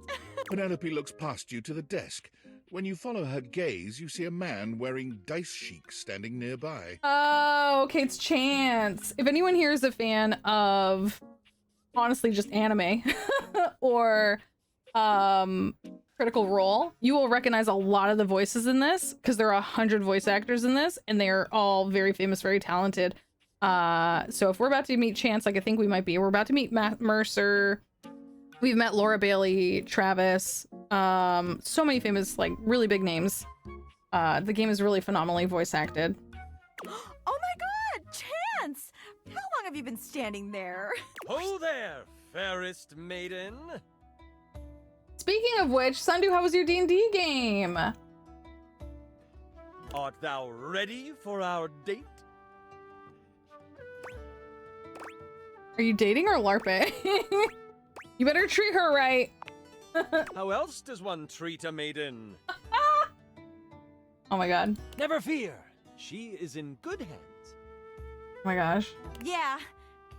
Penelope looks past you to the desk. When you follow her gaze, you see a man wearing dice chic standing nearby. Oh, okay, it's Chance. If anyone here is a fan of, honestly, just anime or Critical Role, you will recognize a lot of the voices in this because there are 100 voice actors in this, and they are all very famous, very talented. So if we're about to meet Chance, like I think we might be, we're about to meet Matt Mercer. We've met Laura Bailey, Travis, so many famous, like, really big names. The game is really phenomenally voice acted. Oh my god, Chance! How long have you been standing there? Ho there, fairest maiden. Speaking of which, Sandu, how was your D&D game? Art thou ready for our date? Are you dating or LARPing? You better treat her right. How else does one treat a maiden? Oh my god. Never fear. She is in good hands. Oh my gosh. Yeah,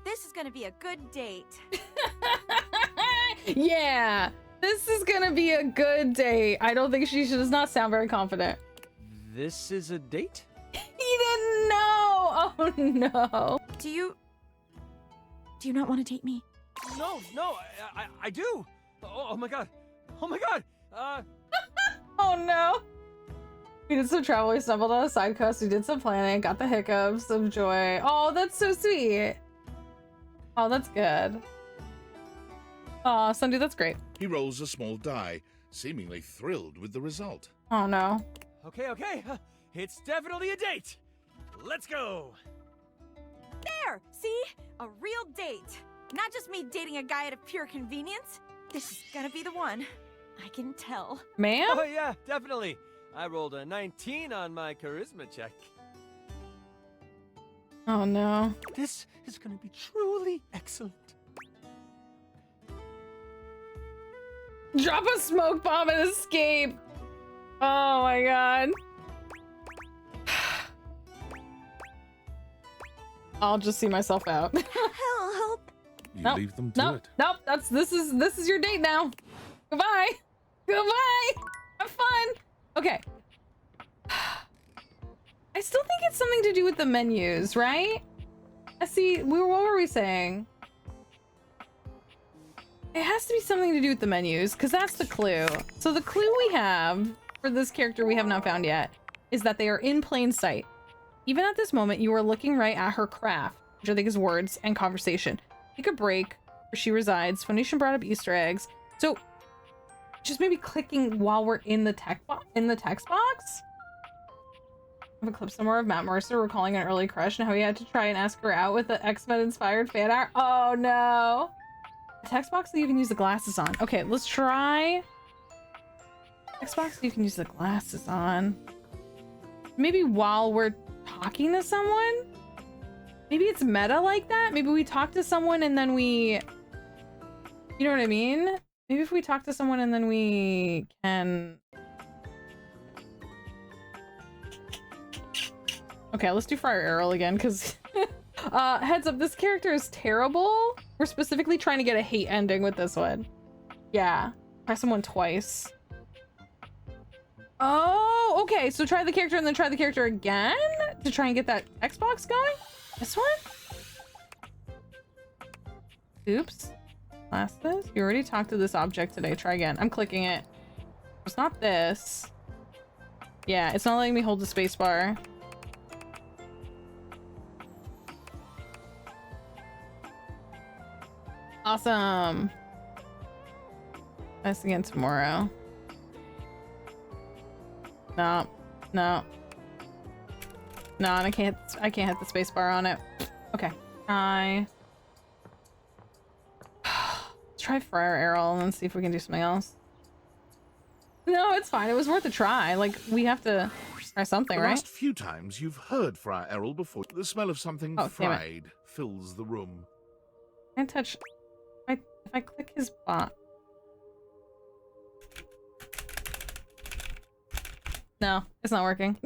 this is gonna be a good date. Yeah, this is gonna be a good date. I don't think she does not sound very confident. This is a date? He didn't know. Oh no. Do you not want to date me? No, I do. Oh my god. Oh my god. Oh no. We did some travel, we stumbled on a side quest, we did some planning, got the hiccups of joy. Oh, that's so sweet. Oh, that's good. Aw, Sunday, that's great. He rolls a small die, seemingly thrilled with the result. Oh no. Okay. It's definitely a date. Let's go. There! See? A real date. Not just me dating a guy out of pure convenience. This is gonna be the one. I can tell. Ma'am? Oh yeah, definitely. I rolled a 19 on my charisma check. Oh no. This is gonna be truly excellent. Drop a smoke bomb and escape. Oh my god. I'll just see myself out. Help! You leave them to it. Nope, this is your date now. Goodbye. Goodbye. Have fun. Okay. I still think it's something to do with the menus, right? I see. What were we saying? It has to be something to do with the menus, because that's the clue. So the clue we have for this character we have not found yet is that they are in plain sight. Even at this moment, you are looking right at her craft, which I think is words and conversation. Take a break where she resides. Foundation brought up Easter eggs. So just maybe clicking while we're in the text box. I have a clip somewhere of Matt Mercer recalling an early crush and how he had to try and ask her out with the X-Men inspired fan art. Oh no. The text box that you can use the glasses on. Okay, let's try text box that you can use the glasses on. Maybe while we're talking to someone? Maybe it's meta like that? Maybe we talk to someone and then we... You know what I mean? Maybe if we talk to someone and then we can... Okay, let's do Friar Errol again, because... heads up, this character is terrible. We're specifically trying to get a hate ending with this one. Yeah. Try someone twice. Oh, okay. So try the character and then try the character again to try and get that Xbox going? This one? Oops. Glasses? You already talked to this object today. Try again. I'm clicking it. It's not this. Yeah, it's not letting me hold the space bar. Awesome. Nice again tomorrow. No. And I can't hit the space bar on it. Okay. Try Friar Errol and then see if we can do something else. No, it's fine. It was worth a try. Like, we have to try something, the right? last few times you've heard Friar Errol before. The smell of something fried fills the room. Can't touch. If I click his bot. No, it's not working.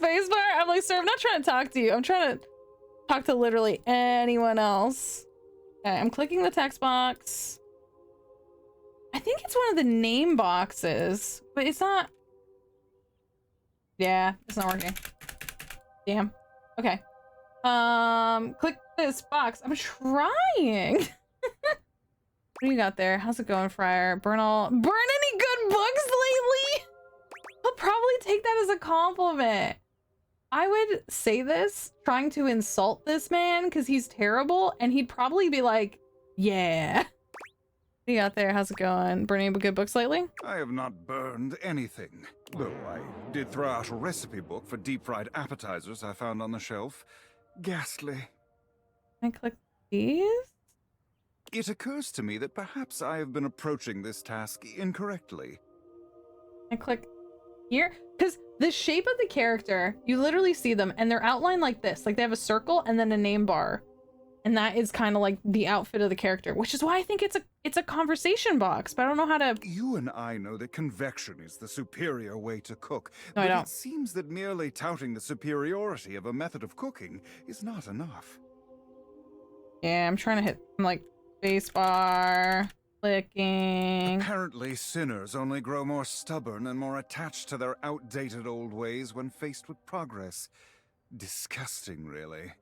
spacebar. I'm like, sir, I'm not trying to talk to you. I'm trying to talk to literally anyone else. Okay, I'm clicking the text box. I think it's one of the name boxes, but it's not. Yeah, it's not working. Damn. Okay. Click this box. I'm trying. What do you got there? How's it going, Friar? Burn any good books lately? He'll probably take that as a compliment. I would say this trying to insult this man because he's terrible, and he'd probably be like, yeah. What do you got there? How's it going? Burning any good books lately? I have not burned anything. Though I did throw out a recipe book for deep-fried appetizers I found on the shelf. Ghastly. Can I click these? It occurs to me that perhaps I have been approaching this task incorrectly. I click here because the shape of the character, you literally see them and they're outlined like this, like they have a circle and then a name bar, and that is kind of like the outfit of the character, which is why I think it's a conversation box, but I don't know how to. You and I know that convection is the superior way to cook, No, but I don't. it seems that merely touting the superiority of a method of cooking is not enough. Yeah, I'm trying to hit like spacebar, clicking. Apparently, sinners only grow more stubborn and more attached to their outdated old ways when faced with progress. Disgusting, really,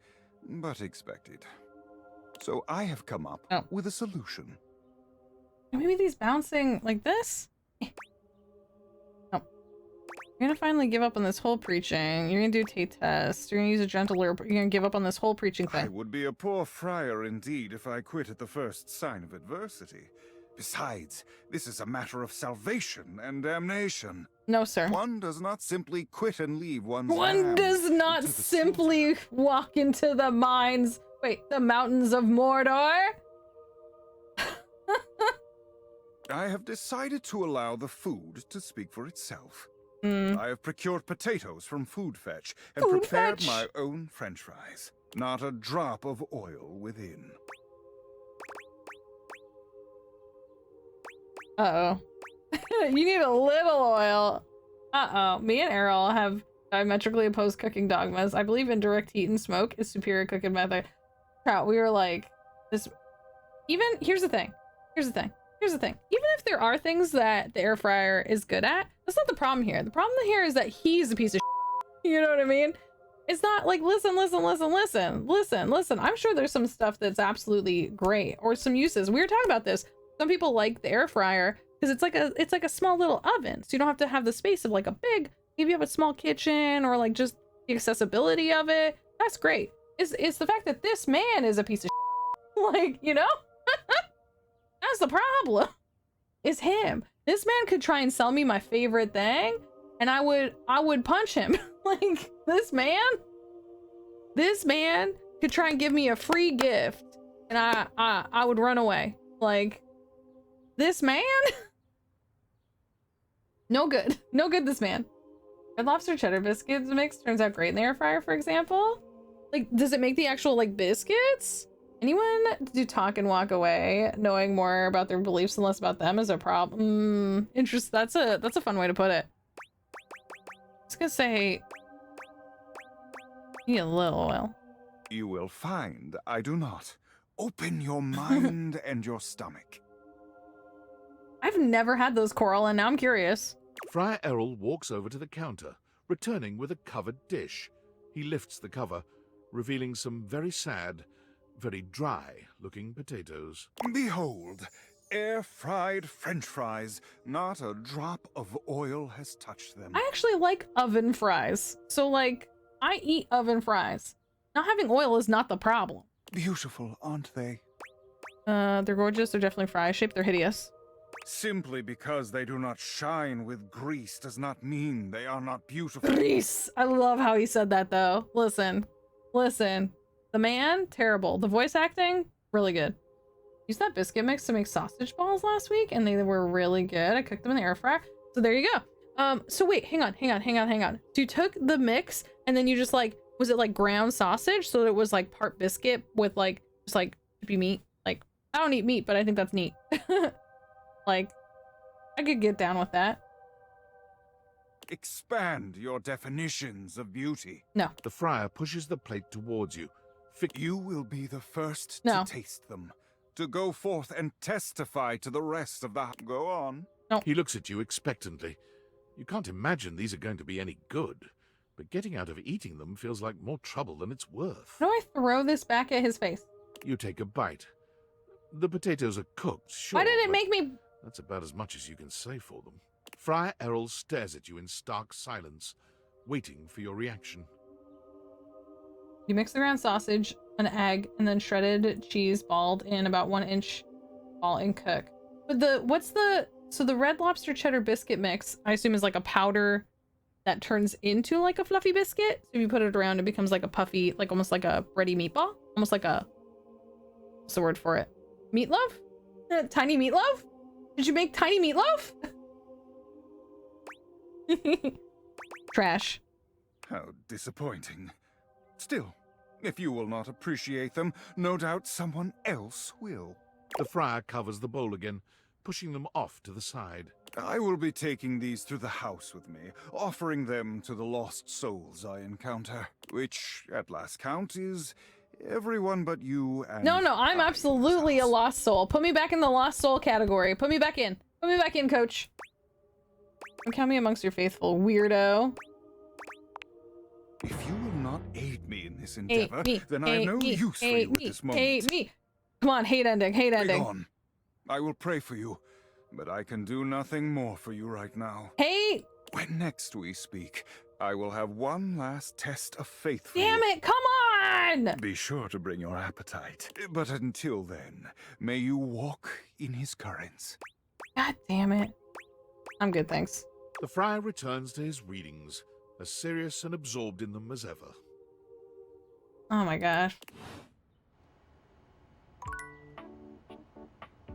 but expected. So I have come up with a solution. Maybe these bouncing like this? No. You're gonna finally give up on this whole preaching. You're gonna do a test. You're gonna use a gentle lure, but you're gonna give up on this whole preaching thing. I would be a poor friar indeed if I quit at the first sign of adversity. Besides, this is a matter of salvation and damnation. No, sir. One does not simply quit and leave one's One lamb does not into the simply walk into the mines. Wait, the mountains of Mordor? I have decided to allow the food to speak for itself. Mm. I have procured potatoes from Food Fetch and Food prepared Fetch? my own French fries. Not a drop of oil within. Uh-oh. You need a little oil. Uh-oh. Me and Errol have diametrically opposed cooking dogmas. I believe in direct heat and smoke is superior cooking method. Trout, we were like, this. Even, here's the thing. Here's the thing. Here's the thing. Even if there are things that the air fryer is good at, that's not the problem here. The problem here is that he's a piece of shit. You know what I mean? It's not like, listen. I'm sure there's some stuff that's absolutely great, or some uses. We were talking about this. Some people like the air fryer because it's like a small little oven, so you don't have to have the space of like a big. Maybe you have a small kitchen, or like just the accessibility of it. That's great. It's the fact that this man is a piece of shit. Like, you know? That's the problem. It's him. This man could try and sell me my favorite thing, and I would punch him. Like, this man could try and give me a free gift, and I would run away. Like, this man? No good. No good, this man. Red Lobster cheddar biscuits mix turns out great in the air fryer, for example. Like, does it make the actual, like, biscuits? Anyone do talk and walk away knowing more about their beliefs and less about them is a problem? That's a fun way to put it. I was gonna say, you need a little oil. You will find I do not. Open your mind and your stomach. I've never had those, Coral, and now I'm curious. Friar Errol walks over to the counter, returning with a covered dish. He lifts the cover, revealing some very sad, very dry-looking potatoes. Behold, air-fried French fries. Not a drop of oil has touched them. I actually like oven fries. So, like, I eat oven fries. Not having oil is not the problem. Beautiful, aren't they? They're gorgeous. They're definitely fry-shaped. They're hideous. Simply because they do not shine with grease does not mean they are not beautiful. Grease! I love how he said that, though. Listen. The man, terrible. The voice acting, really good. Used that biscuit mix to make sausage balls last week, and they were really good. I cooked them in the air fryer. So there you go. So wait, hang on. So you took the mix, and then you just like, was it like ground sausage? So it was like part biscuit with like, just like, chippy meat? Like, I don't eat meat, but I think that's neat. Like, I could get down with that. expand your definitions of beauty. No. The friar pushes the plate towards you. You will be the first No. to taste them, to go forth and testify to the rest of the... Go on. No. He looks at you expectantly. You can't imagine these are going to be any good, but getting out of eating them feels like more trouble than it's worth. How do I throw this back at his face? You take a bite. The potatoes are cooked, sure. Why did it but make me... That's about as much as you can say for them. Friar Errol stares at you in stark silence, waiting for your reaction. You mix the ground sausage, an egg, and then shredded cheese balled in about 1 inch ball and cook. But so the Red Lobster cheddar biscuit mix, I assume, is like a powder that turns into like a fluffy biscuit. So if you put it around, it becomes like a puffy, like almost like a bready meatball. Almost like a, what's the word for it? Meatloaf? Tiny meatloaf? Did you make tiny meatloaf? Trash. How disappointing. Still, if you will not appreciate them, no doubt someone else will. The friar covers the bowl again, pushing them off to the side. I will be taking these to the house with me, offering them to the lost souls I encounter, which, at last count, is everyone but you and... No, I'm absolutely a lost soul. Put me back in the lost soul category. Put me back in. Put me back in, coach. Don't count me amongst your faithful, weirdo. If you will not aid me in this endeavor, then I have no use for you at this moment. Hate me. Come on, hate ending, hate ending. Begone. I will pray for you, but I can do nothing more for you right now. Hate! When next we speak, I will have one last test of faith for Damn you. it, come on! Be sure to bring your appetite. But until then, may you walk in his currents. God damn it. I'm good, thanks. The friar returns to his readings, as serious and absorbed in them as ever. Oh my gosh.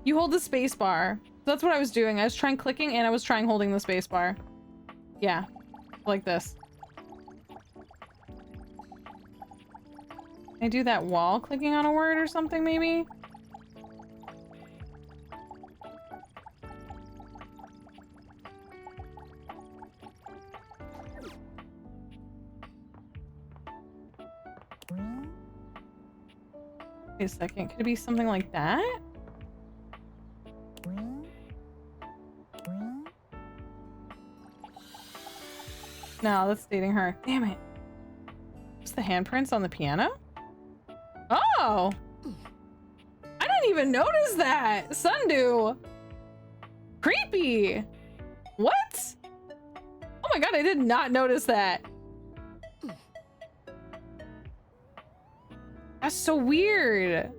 You hold the space bar. That's what I was doing. I was trying clicking and I was trying holding the space bar. Yeah. Like this. Can I do that while clicking on a word or something, maybe? Wait a second. Could it be something like that? No, that's dating her. Damn it. What's the handprints on the piano? Oh! I didn't even notice that! Sundu! Creepy! What? Oh my god, I did not notice that. That's so weird.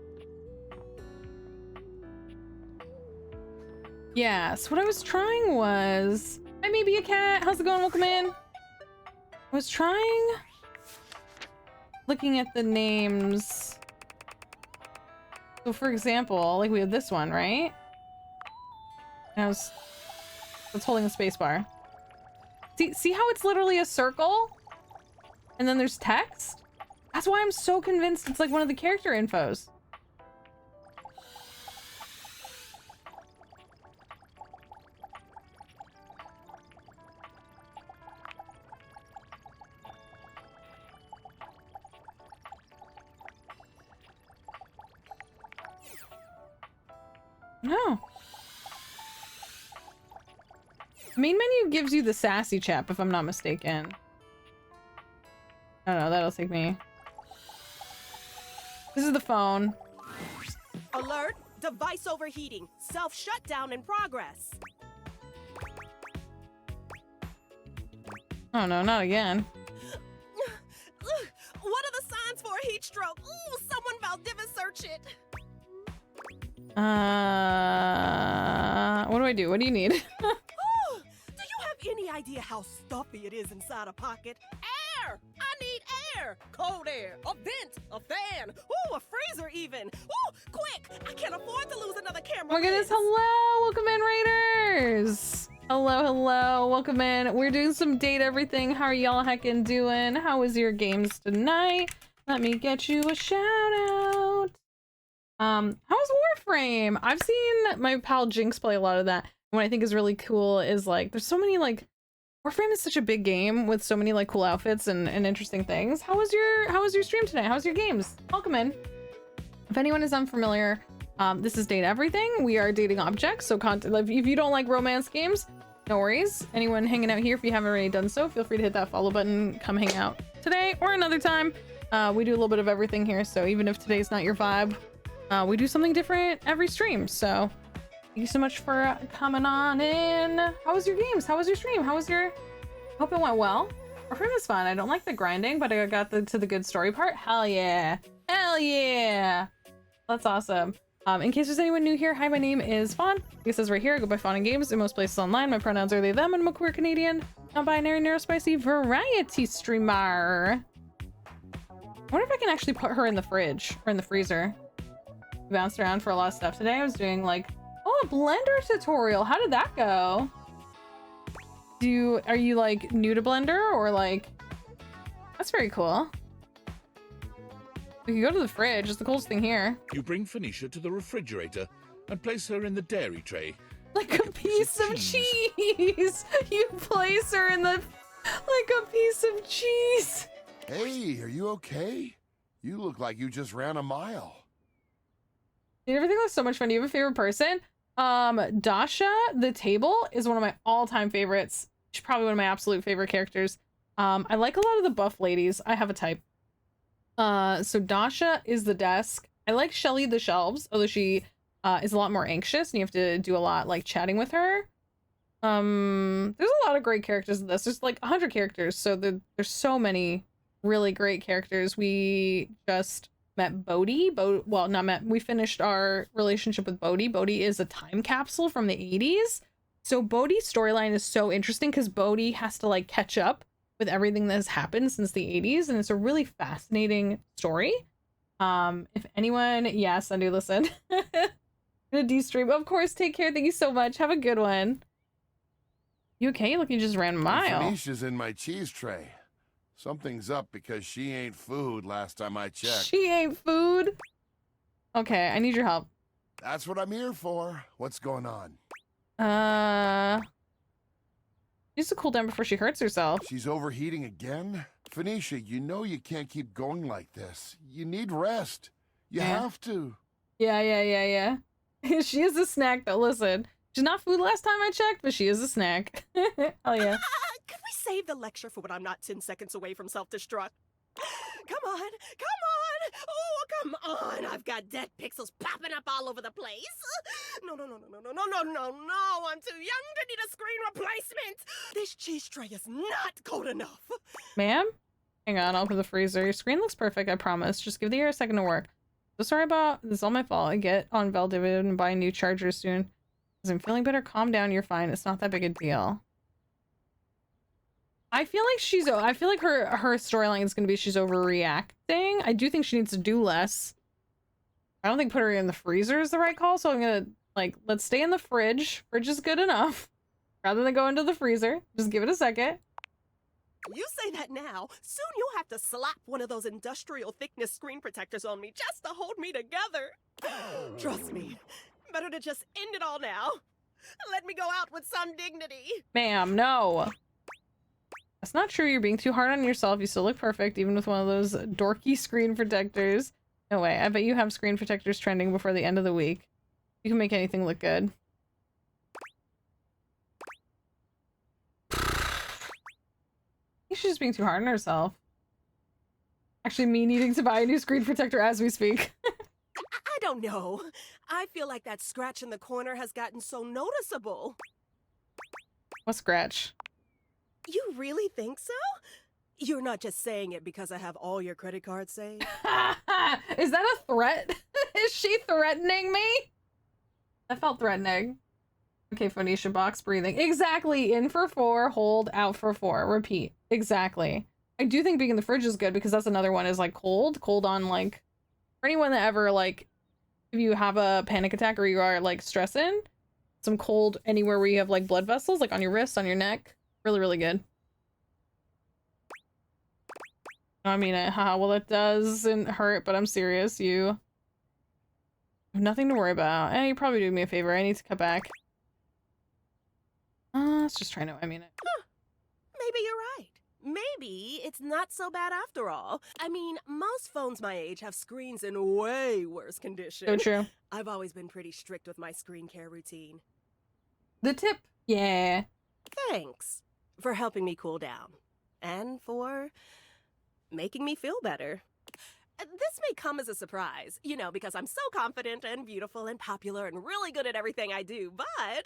Yeah, so what I was trying was... Hi, maybe a cat. How's it going? Welcome in. I was trying... looking at the names. So for example, like we have this one, right? And I was holding the space bar. See how it's literally a circle? And then there's text? That's why I'm so convinced it's like one of the character infos. No. Main menu gives you the sassy chap, if I'm not mistaken. Oh no, that'll take me. This is the phone. Alert! Device overheating. Self-shutdown in progress. Oh no, not again. What are the signs for a heat stroke? Ooh, someone Valdivia search it. What do I do? What do you need? Do you have any idea how stuffy it is inside a pocket? Air! I need air! Cold air, a vent, a fan, ooh, a freezer even. Ooh, quick! I can't afford to lose another camera. Oh my goodness, hello! Welcome in, Raiders! Hello, welcome in. We're doing some date everything. How are y'all heckin' doing? How was your games tonight? Let me get you a shout out. How's Warframe? I've seen my pal Jinx play a lot of that. What I think is really cool is like there's so many like Warframe is such a big game with so many like cool outfits and interesting things. How was your stream tonight? How was your games? Welcome in. If anyone is unfamiliar, this is Date Everything. We are dating objects, so content. Like, if you don't like romance games, no worries. Anyone hanging out here, if you haven't already done so, feel free to hit that follow button. Come hang out today or another time. We do a little bit of everything here, so even if today's not your vibe, we do something different every stream. So thank you so much for coming on in. How was your games? How was your stream? How was your... Hope it went well. Warframe is fun. I don't like the grinding, but I got to the good story part. Hell yeah. Hell yeah. That's awesome. In case there's anyone new here, hi, my name is Fawn. It says right here, I go by FaunAndGames in most places online. My pronouns are they, them, and I'm a queer Canadian, non-binary, neurospicy variety streamer. I wonder if I can actually put her in the fridge or in the freezer. Bounced around for a lot of stuff today. I was doing like, oh, a Blender tutorial. How did that go? Are you like new to Blender or like, that's very cool. We can go to the fridge. It's the coolest thing here. You bring Phoenicia to the refrigerator and place her in the dairy tray. Like a piece of cheese. You place her in the, like a piece of cheese. Hey, are you okay? You look like you just ran a mile. Dude, everything was so much fun. Do you have a favorite person? Dasha, the table, is one of my all-time favorites. She's probably one of my absolute favorite characters. I like a lot of the buff ladies. I have a type. So Dasha is the desk. I like Shelly the shelves, although she is a lot more anxious and you have to do a lot like chatting with her. There's a lot of great characters in this. There's like 100 characters, so there's so many really great characters. We just met Bodhi. Well, not met. We finished our relationship with Bodhi. Bodhi is a time capsule from the 80s. So Bodhi's storyline is so interesting because Bodhi has to like catch up with everything that has happened since the 80s, and it's a really fascinating story. If anyone, yes, I do listen. Gonna de-stream, of course. Take care. Thank you so much. Have a good one. You okay? Look, you just ran a mile. Phoenicia's in my cheese tray. Something's up because she ain't food last time I checked. She ain't food? Okay, I need your help. That's what I'm here for. What's going on? She needs to cool down before she hurts herself. She's overheating again? Phoenicia, you know you can't keep going like this. You need rest. You have to. Yeah. She is a snack though, listen. She's not food last time I checked, but she is a snack. Hell yeah. Could we save the lecture for when I'm not 10 seconds away from self-destruct? Come on! Oh, come on! I've got dead pixels popping up all over the place. No! I'm too young to need a screen replacement. This cheese tray is not cold enough. Ma'am? Hang on, I'll open the freezer. Your screen looks perfect, I promise. Just give the air a second to work. So sorry about this. Is all my fault. I get on Valdivid and buy a new charger soon. Because I'm feeling better. Calm down. You're fine. It's not that big a deal. I feel like her storyline is going to be she's overreacting. I do think she needs to do less. I don't think put her in the freezer is the right call, so I'm going to, like, let's stay in the fridge. Fridge is good enough. Rather than go into the freezer. Just give it a second. You say that now. Soon you'll have to slap one of those industrial thickness screen protectors on me just to hold me together. Trust me. Better to just end it all now. Let me go out with some dignity. Ma'am, no. That's not true. You're being too hard on yourself. You still look perfect, even with one of those dorky screen protectors. No way. I bet you have screen protectors trending before the end of the week. You can make anything look good. She's just being too hard on herself. Actually, me needing to buy a new screen protector as we speak. I don't know. I feel like that scratch in the corner has gotten so noticeable. What scratch? You really think so? You're not just saying it because I have all your credit cards saved? Is that a threat? Is she threatening me? That felt threatening. Okay, Phoenicia, box breathing. Exactly. In for 4, hold, out for 4. Repeat. Exactly. I do think being in the fridge is good because that's another one is like cold on like, for anyone that ever like, if you have a panic attack or you are like stressing, some cold anywhere where you have like blood vessels, like on your wrists, on your neck. Really, really good. I mean it. Haha, well it doesn't hurt, but I'm serious. You have nothing to worry about. And you probably do me a favor. I need to cut back. Let's just try no. I mean it. maybe you're right. Maybe it's not so bad after all. I mean, most phones my age have screens in way worse condition. So true. I've always been pretty strict with my screen care routine. The tip. Yeah. Thanks for helping me cool down. And for making me feel better. This may come as a surprise, you know, because I'm so confident and beautiful and popular and really good at everything I do, but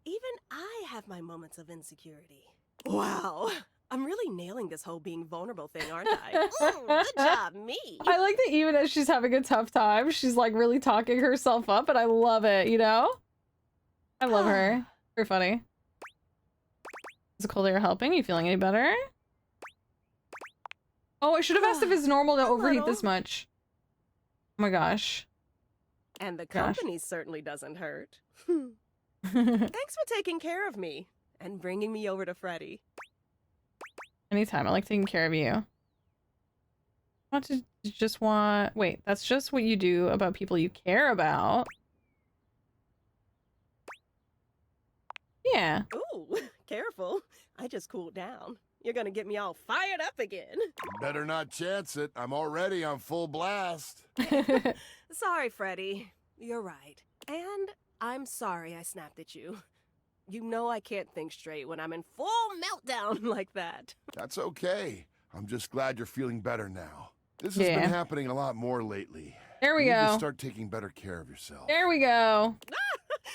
even I have my moments of insecurity. Wow. I'm really nailing this whole being vulnerable thing, aren't I? Good job, me. I like that even as she's having a tough time, she's like really talking herself up, and I love it, you know? I love her. Very funny. Is the cold air helping? You feeling any better? Oh, I should have asked if it's normal to overheat this much. Oh my gosh. And the company certainly doesn't hurt. Thanks for taking care of me and bringing me over to Freddy. Anytime. I like taking care of you. Wait, that's just what you do about people you care about. Yeah. Ooh, careful. I just cooled down. You're gonna get me all fired up again. Better not chance it. I'm already on full blast. Sorry, Freddy. You're right. And I'm sorry I snapped at you. You know I can't think straight when I'm in full meltdown like that. That's okay. I'm just glad you're feeling better now. This has been happening a lot more lately. There we you need go. to start taking better care of yourself. There we go.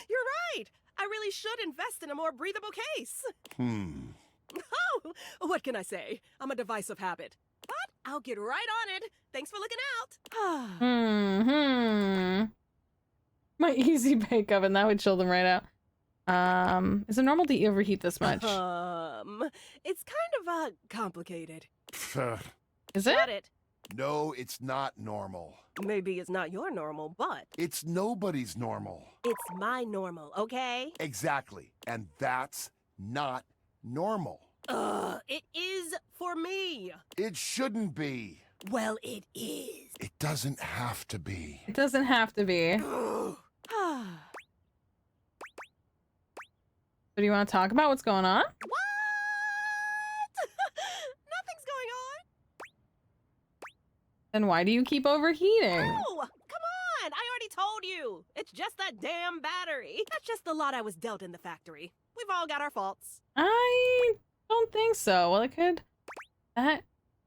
You're right. I really should invest in a more breathable case. Oh, what can I say? I'm a divisive habit. But I'll get right on it. Thanks for looking out. My easy bake oven, that would chill them right out. Is it normal to overheat this much? It's kind of complicated. Is it? Got it. No, it's not normal. Maybe it's not your normal, but It's nobody's normal. it's my normal, okay? Exactly. And that's not normal. It is for me. It shouldn't be. Well, it is. It doesn't have to be. It doesn't have to be. So do you want to talk about what's going on? What? Nothing's going on. Then why do you keep overheating? Oh, come on. I already told you. It's just that damn battery. That's just the lot I was dealt in the factory. We've all got our faults. I don't think so. Well, that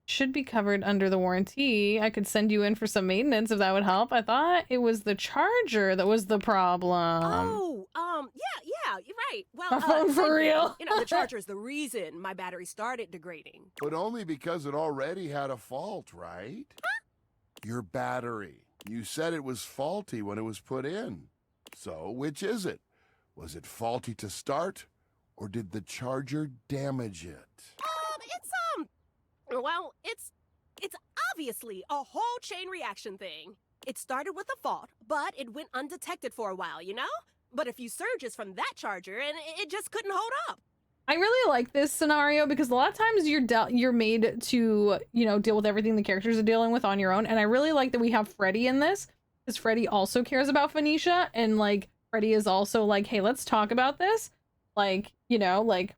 should be covered under the warranty. I could send you in for some maintenance if that would help. I thought it was the charger that was the problem. Yeah, you're right. Well, My phone for real. You know, the charger is the reason my battery started degrading. But only because it already had a fault, right? Your battery. You said it was faulty when it was put in. So, which is it? Was it faulty to start, or did the charger damage it? It's obviously a whole chain reaction thing. It started with a fault, but it went undetected for a while, you know? But a few surges from that charger, and it just couldn't hold up. I really like this scenario because a lot of times you're made to, you know, deal with everything the characters are dealing with on your own. And I really like that we have Freddy in this because Freddy also cares about Phoenicia, and like Freddy is also like, hey, let's talk about this. Like, you know, like,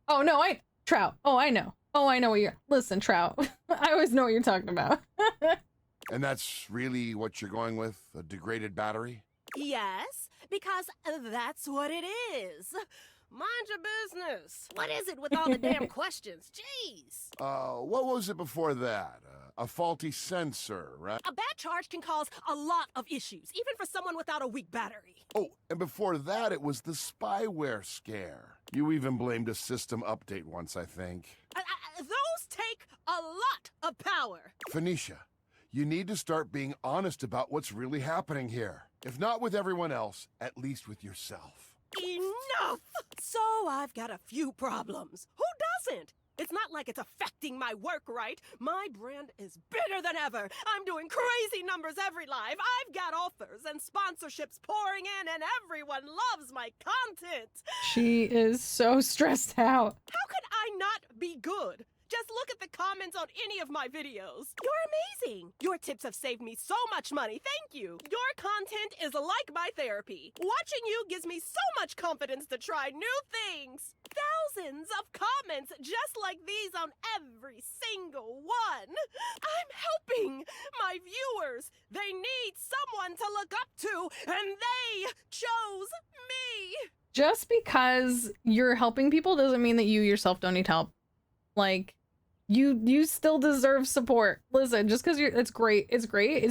oh no, Trout. Oh, I know what listen, Trout. I always know what you're talking about. And that's really what you're going with? A degraded battery? Yes, because that's what it is. Mind your business. What is it with all the damn questions? Jeez. What was it before that? A faulty sensor, right? A bad charge can cause a lot of issues, even for someone without a weak battery. Oh, and before that, it was the spyware scare. You even blamed a system update once, I think. Those take a lot of power. Phoenicia, you need to start being honest about what's really happening here. If not with everyone else, at least with yourself. Enough! So I've got a few problems. Who doesn't? It's not like it's affecting my work, right? My brand is bigger than ever. I'm doing crazy numbers every live. I've got offers and sponsorships pouring in, and everyone loves my content. She is so stressed out. How could I not be good? Just look at the comments on any of my videos. You're amazing. Your tips have saved me so much money. Thank you. Your content is like my therapy. Watching you gives me so much confidence to try new things. Thousands of comments just like these on every single one. I'm helping my viewers. They need someone to look up to, and they chose me. Just because you're helping people doesn't mean that you yourself don't need help. Like, you still deserve support. Listen, just because it's great, it's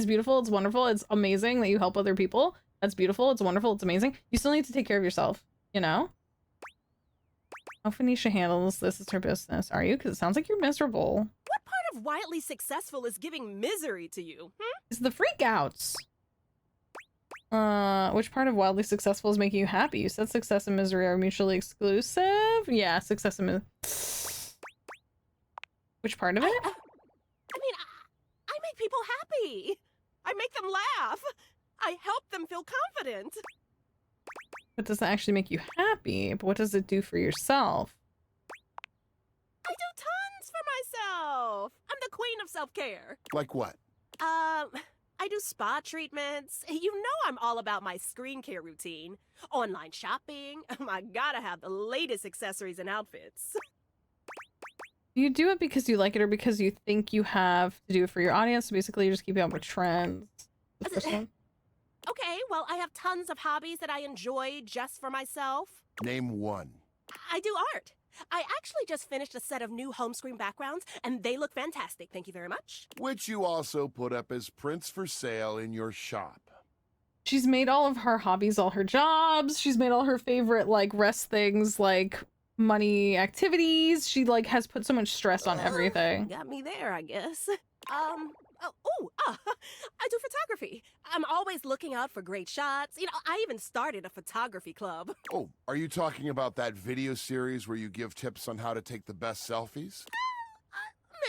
beautiful, it's wonderful, it's amazing that you help other people. That's beautiful, it's wonderful, it's amazing. You still need to take care of yourself, you know? How Phoenicia handles this is her business. Are you? Because it sounds like you're miserable. What part of wildly successful is giving misery to you? It's the freakouts. Which part of wildly successful is making you happy? You said success and misery are mutually exclusive? Yeah, success and misery. Which part of it? I mean, I make people happy. I make them laugh. I help them feel confident. But does that actually make you happy? But what does it do for yourself? I do tons for myself. I'm the queen of self-care. Like what? I do spa treatments. You know I'm all about my screen care routine. Online shopping. I gotta have the latest accessories and outfits. Do you do it because you like it or because you think you have to do it for your audience? So basically, you're just keeping up with trends. Okay, well, I have tons of hobbies that I enjoy just for myself. Name one. I do art. I actually just finished a set of new home screen backgrounds, and they look fantastic. Thank you very much. Which you also put up as prints for sale in your shop. She's made all of her hobbies all her jobs. She's made all her favorite, like, rest things, like money activities. She, like, has put so much stress on everything. Got me there, I guess. I do photography. I'm always looking out for great shots. You know, I even started a photography club. Oh, are you talking about that video series where you give tips on how to take the best selfies?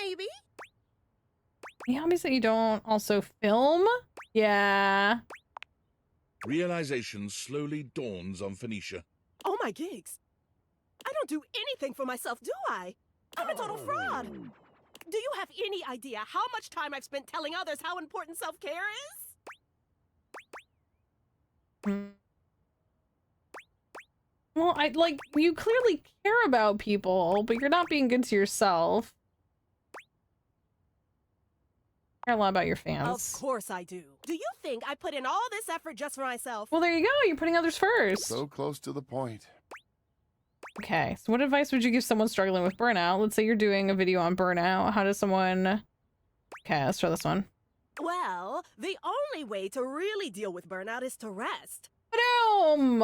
Maybe. Any hobbies that you don't also film? Yeah. Realization slowly dawns on Phoenicia. Oh my gigs. I don't do anything for myself, do I? I'm a total fraud. Do you have any idea how much time I've spent telling others how important self-care is? Well, you clearly care about people, but you're not being good to yourself. You care a lot about your fans. Of course I do. Do you think I put in all this effort just for myself? Well, there you go. You're putting others first. So close to the point. Okay, so what advice would you give someone struggling with burnout? Let's say you're doing a video on burnout. How does someone... Okay, let's try this one. Well, the only way to really deal with burnout is to rest. Boom!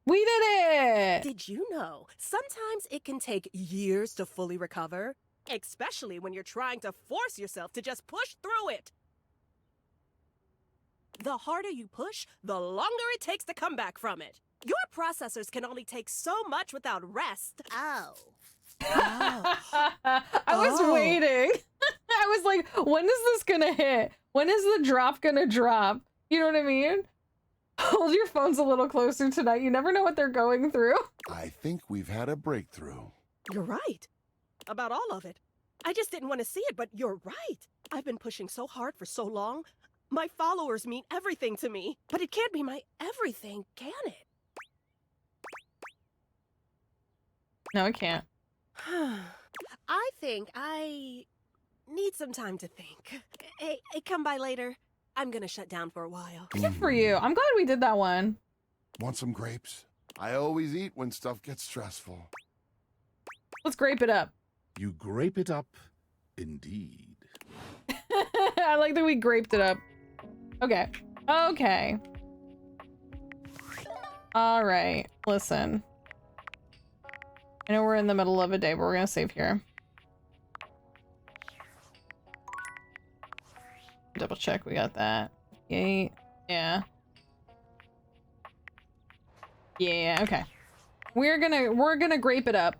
We did it! Did you know sometimes it can take years to fully recover? Especially when you're trying to force yourself to just push through it. The harder you push, the longer it takes to come back from it. Your processors can only take so much without rest. Oh. I was waiting. I was like, when is this gonna hit? When is the drop gonna drop? You know what I mean? Hold your phones a little closer tonight. You never know what they're going through. I think we've had a breakthrough. You're right. About all of it. I just didn't want to see it, but you're right. I've been pushing so hard for so long. My followers mean everything to me. But it can't be my everything, can it? No, it can't. I think I need some time to think. Hey, come by later. I'm gonna shut down for a while. Good for you. I'm glad we did that one. Want some grapes? I always eat when stuff gets stressful. Let's grape it up. You grape it up, indeed. I like that we graped it up. Okay. Okay. All right. Listen. I know we're in the middle of a day, but we're gonna save here. Double check we got that. 8. Yeah. Yeah, okay. We're gonna grape it up.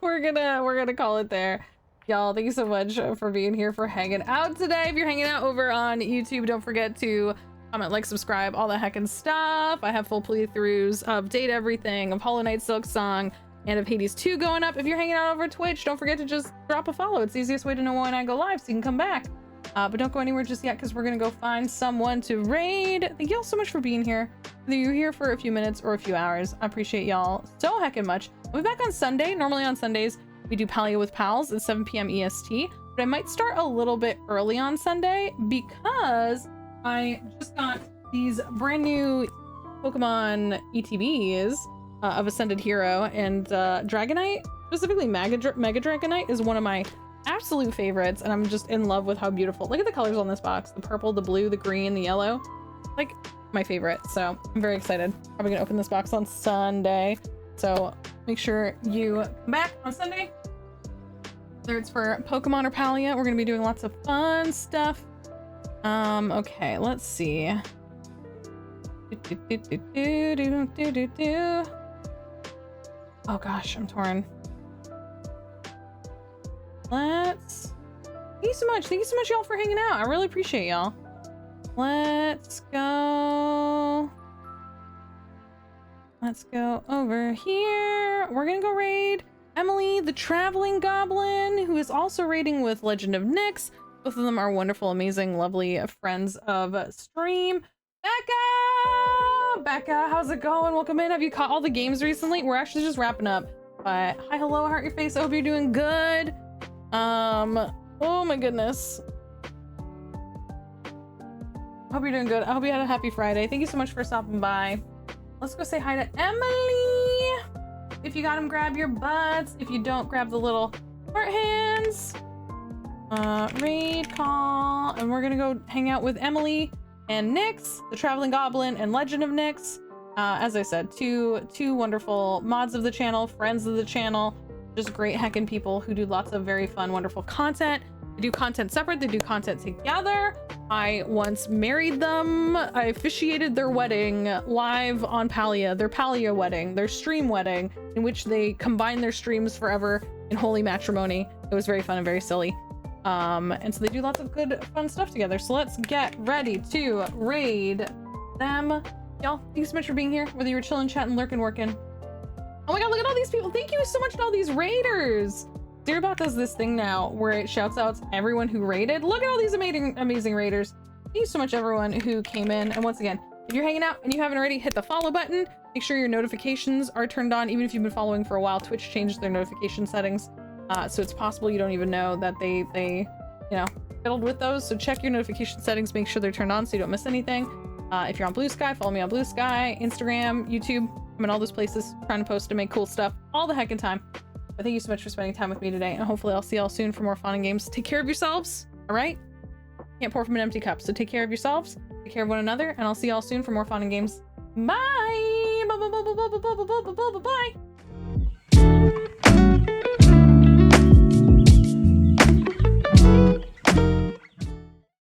we're gonna call it there. Y'all, thank you so much for being here, for hanging out today. If you're hanging out over on YouTube, don't forget to comment, like, subscribe, all that heckin' stuff. I have full playthroughs of Date Everything, of Hollow Knight Silk Song, and of Hades 2 going up. If you're hanging out over Twitch, don't forget to just drop a follow. It's the easiest way to know when I go live so you can come back. But don't go anywhere just yet because we're going to go find someone to raid. Thank y'all so much for being here. Whether you're here for a few minutes or a few hours, I appreciate y'all so heckin' much. I'll be back on Sunday. Normally on Sundays, we do Palia with Pals at 7 p.m. EST. But I might start a little bit early on Sunday because I just got these brand new Pokemon ETBs of Ascended Hero, and Dragonite, specifically Mega Dragonite, is one of my absolute favorites, and I'm just in love with how beautiful. Look at the colors on this box. The purple, the blue, the green, the yellow. Like my favorite. So I'm very excited. Probably gonna open this box on Sunday. So make sure you come back on Sunday. Whether it's for Pokemon or Palia, we're gonna be doing lots of fun stuff. Okay, let's see. Oh gosh, I'm torn. Thank you so much y'all for hanging out. I really appreciate y'all. Let's go over here. We're gonna go raid Emily the Traveling Goblin, who is also raiding with Legend of Nyx. Both of them are wonderful, amazing, lovely friends of stream. Becca, how's it going? Welcome in. Have you caught all the games recently? We're actually just wrapping up. But hi, hello, heart your face. I hope you're doing good. Oh my goodness. Hope you're doing good. I hope you had a happy Friday. Thank you so much for stopping by. Let's go say hi to Emily. If you got him, grab your butts. If you don't, grab the little heart hands. Raid call. And we're gonna go hang out with Emily and Nyx, the Traveling Goblin, and Legend of Nyx. As I said, two wonderful mods of the channel, friends of the channel, just great heckin' people who do lots of very fun, wonderful content. They do content separate, they do content together. I once married them. I officiated their wedding live on Palia, their Palia wedding, their stream wedding, in which they combined their streams forever in holy matrimony. It was very fun and very silly. And so they do lots of good, fun stuff together. So let's get ready to raid them. Y'all, thank you so much for being here, whether you're chilling, chatting, lurking, working. Oh my god, look at all these people. Thank you so much to all these raiders. Zerbot does this thing now where it shouts out everyone who raided. Look at all these amazing raiders. Thank you so much, everyone who came in. And once again, if you're hanging out and you haven't already, hit the follow button. Make sure your notifications are turned on. Even if you've been following for a while, Twitch changed their notification settings. So it's possible you don't even know that they you know, fiddled with those. So check your notification settings, make sure they're turned on so you don't miss anything. If you're on Blue Sky, follow me on Blue Sky, Instagram, YouTube. I'm in all those places trying to post and make cool stuff all the heckin' time. But thank you so much for spending time with me today, and hopefully I'll see y'all soon for more fun and games. Take care of yourselves, all right? Can't pour from an empty cup, so take care of yourselves, take care of one another, and I'll see y'all soon for more fun and games. Bye! Bye!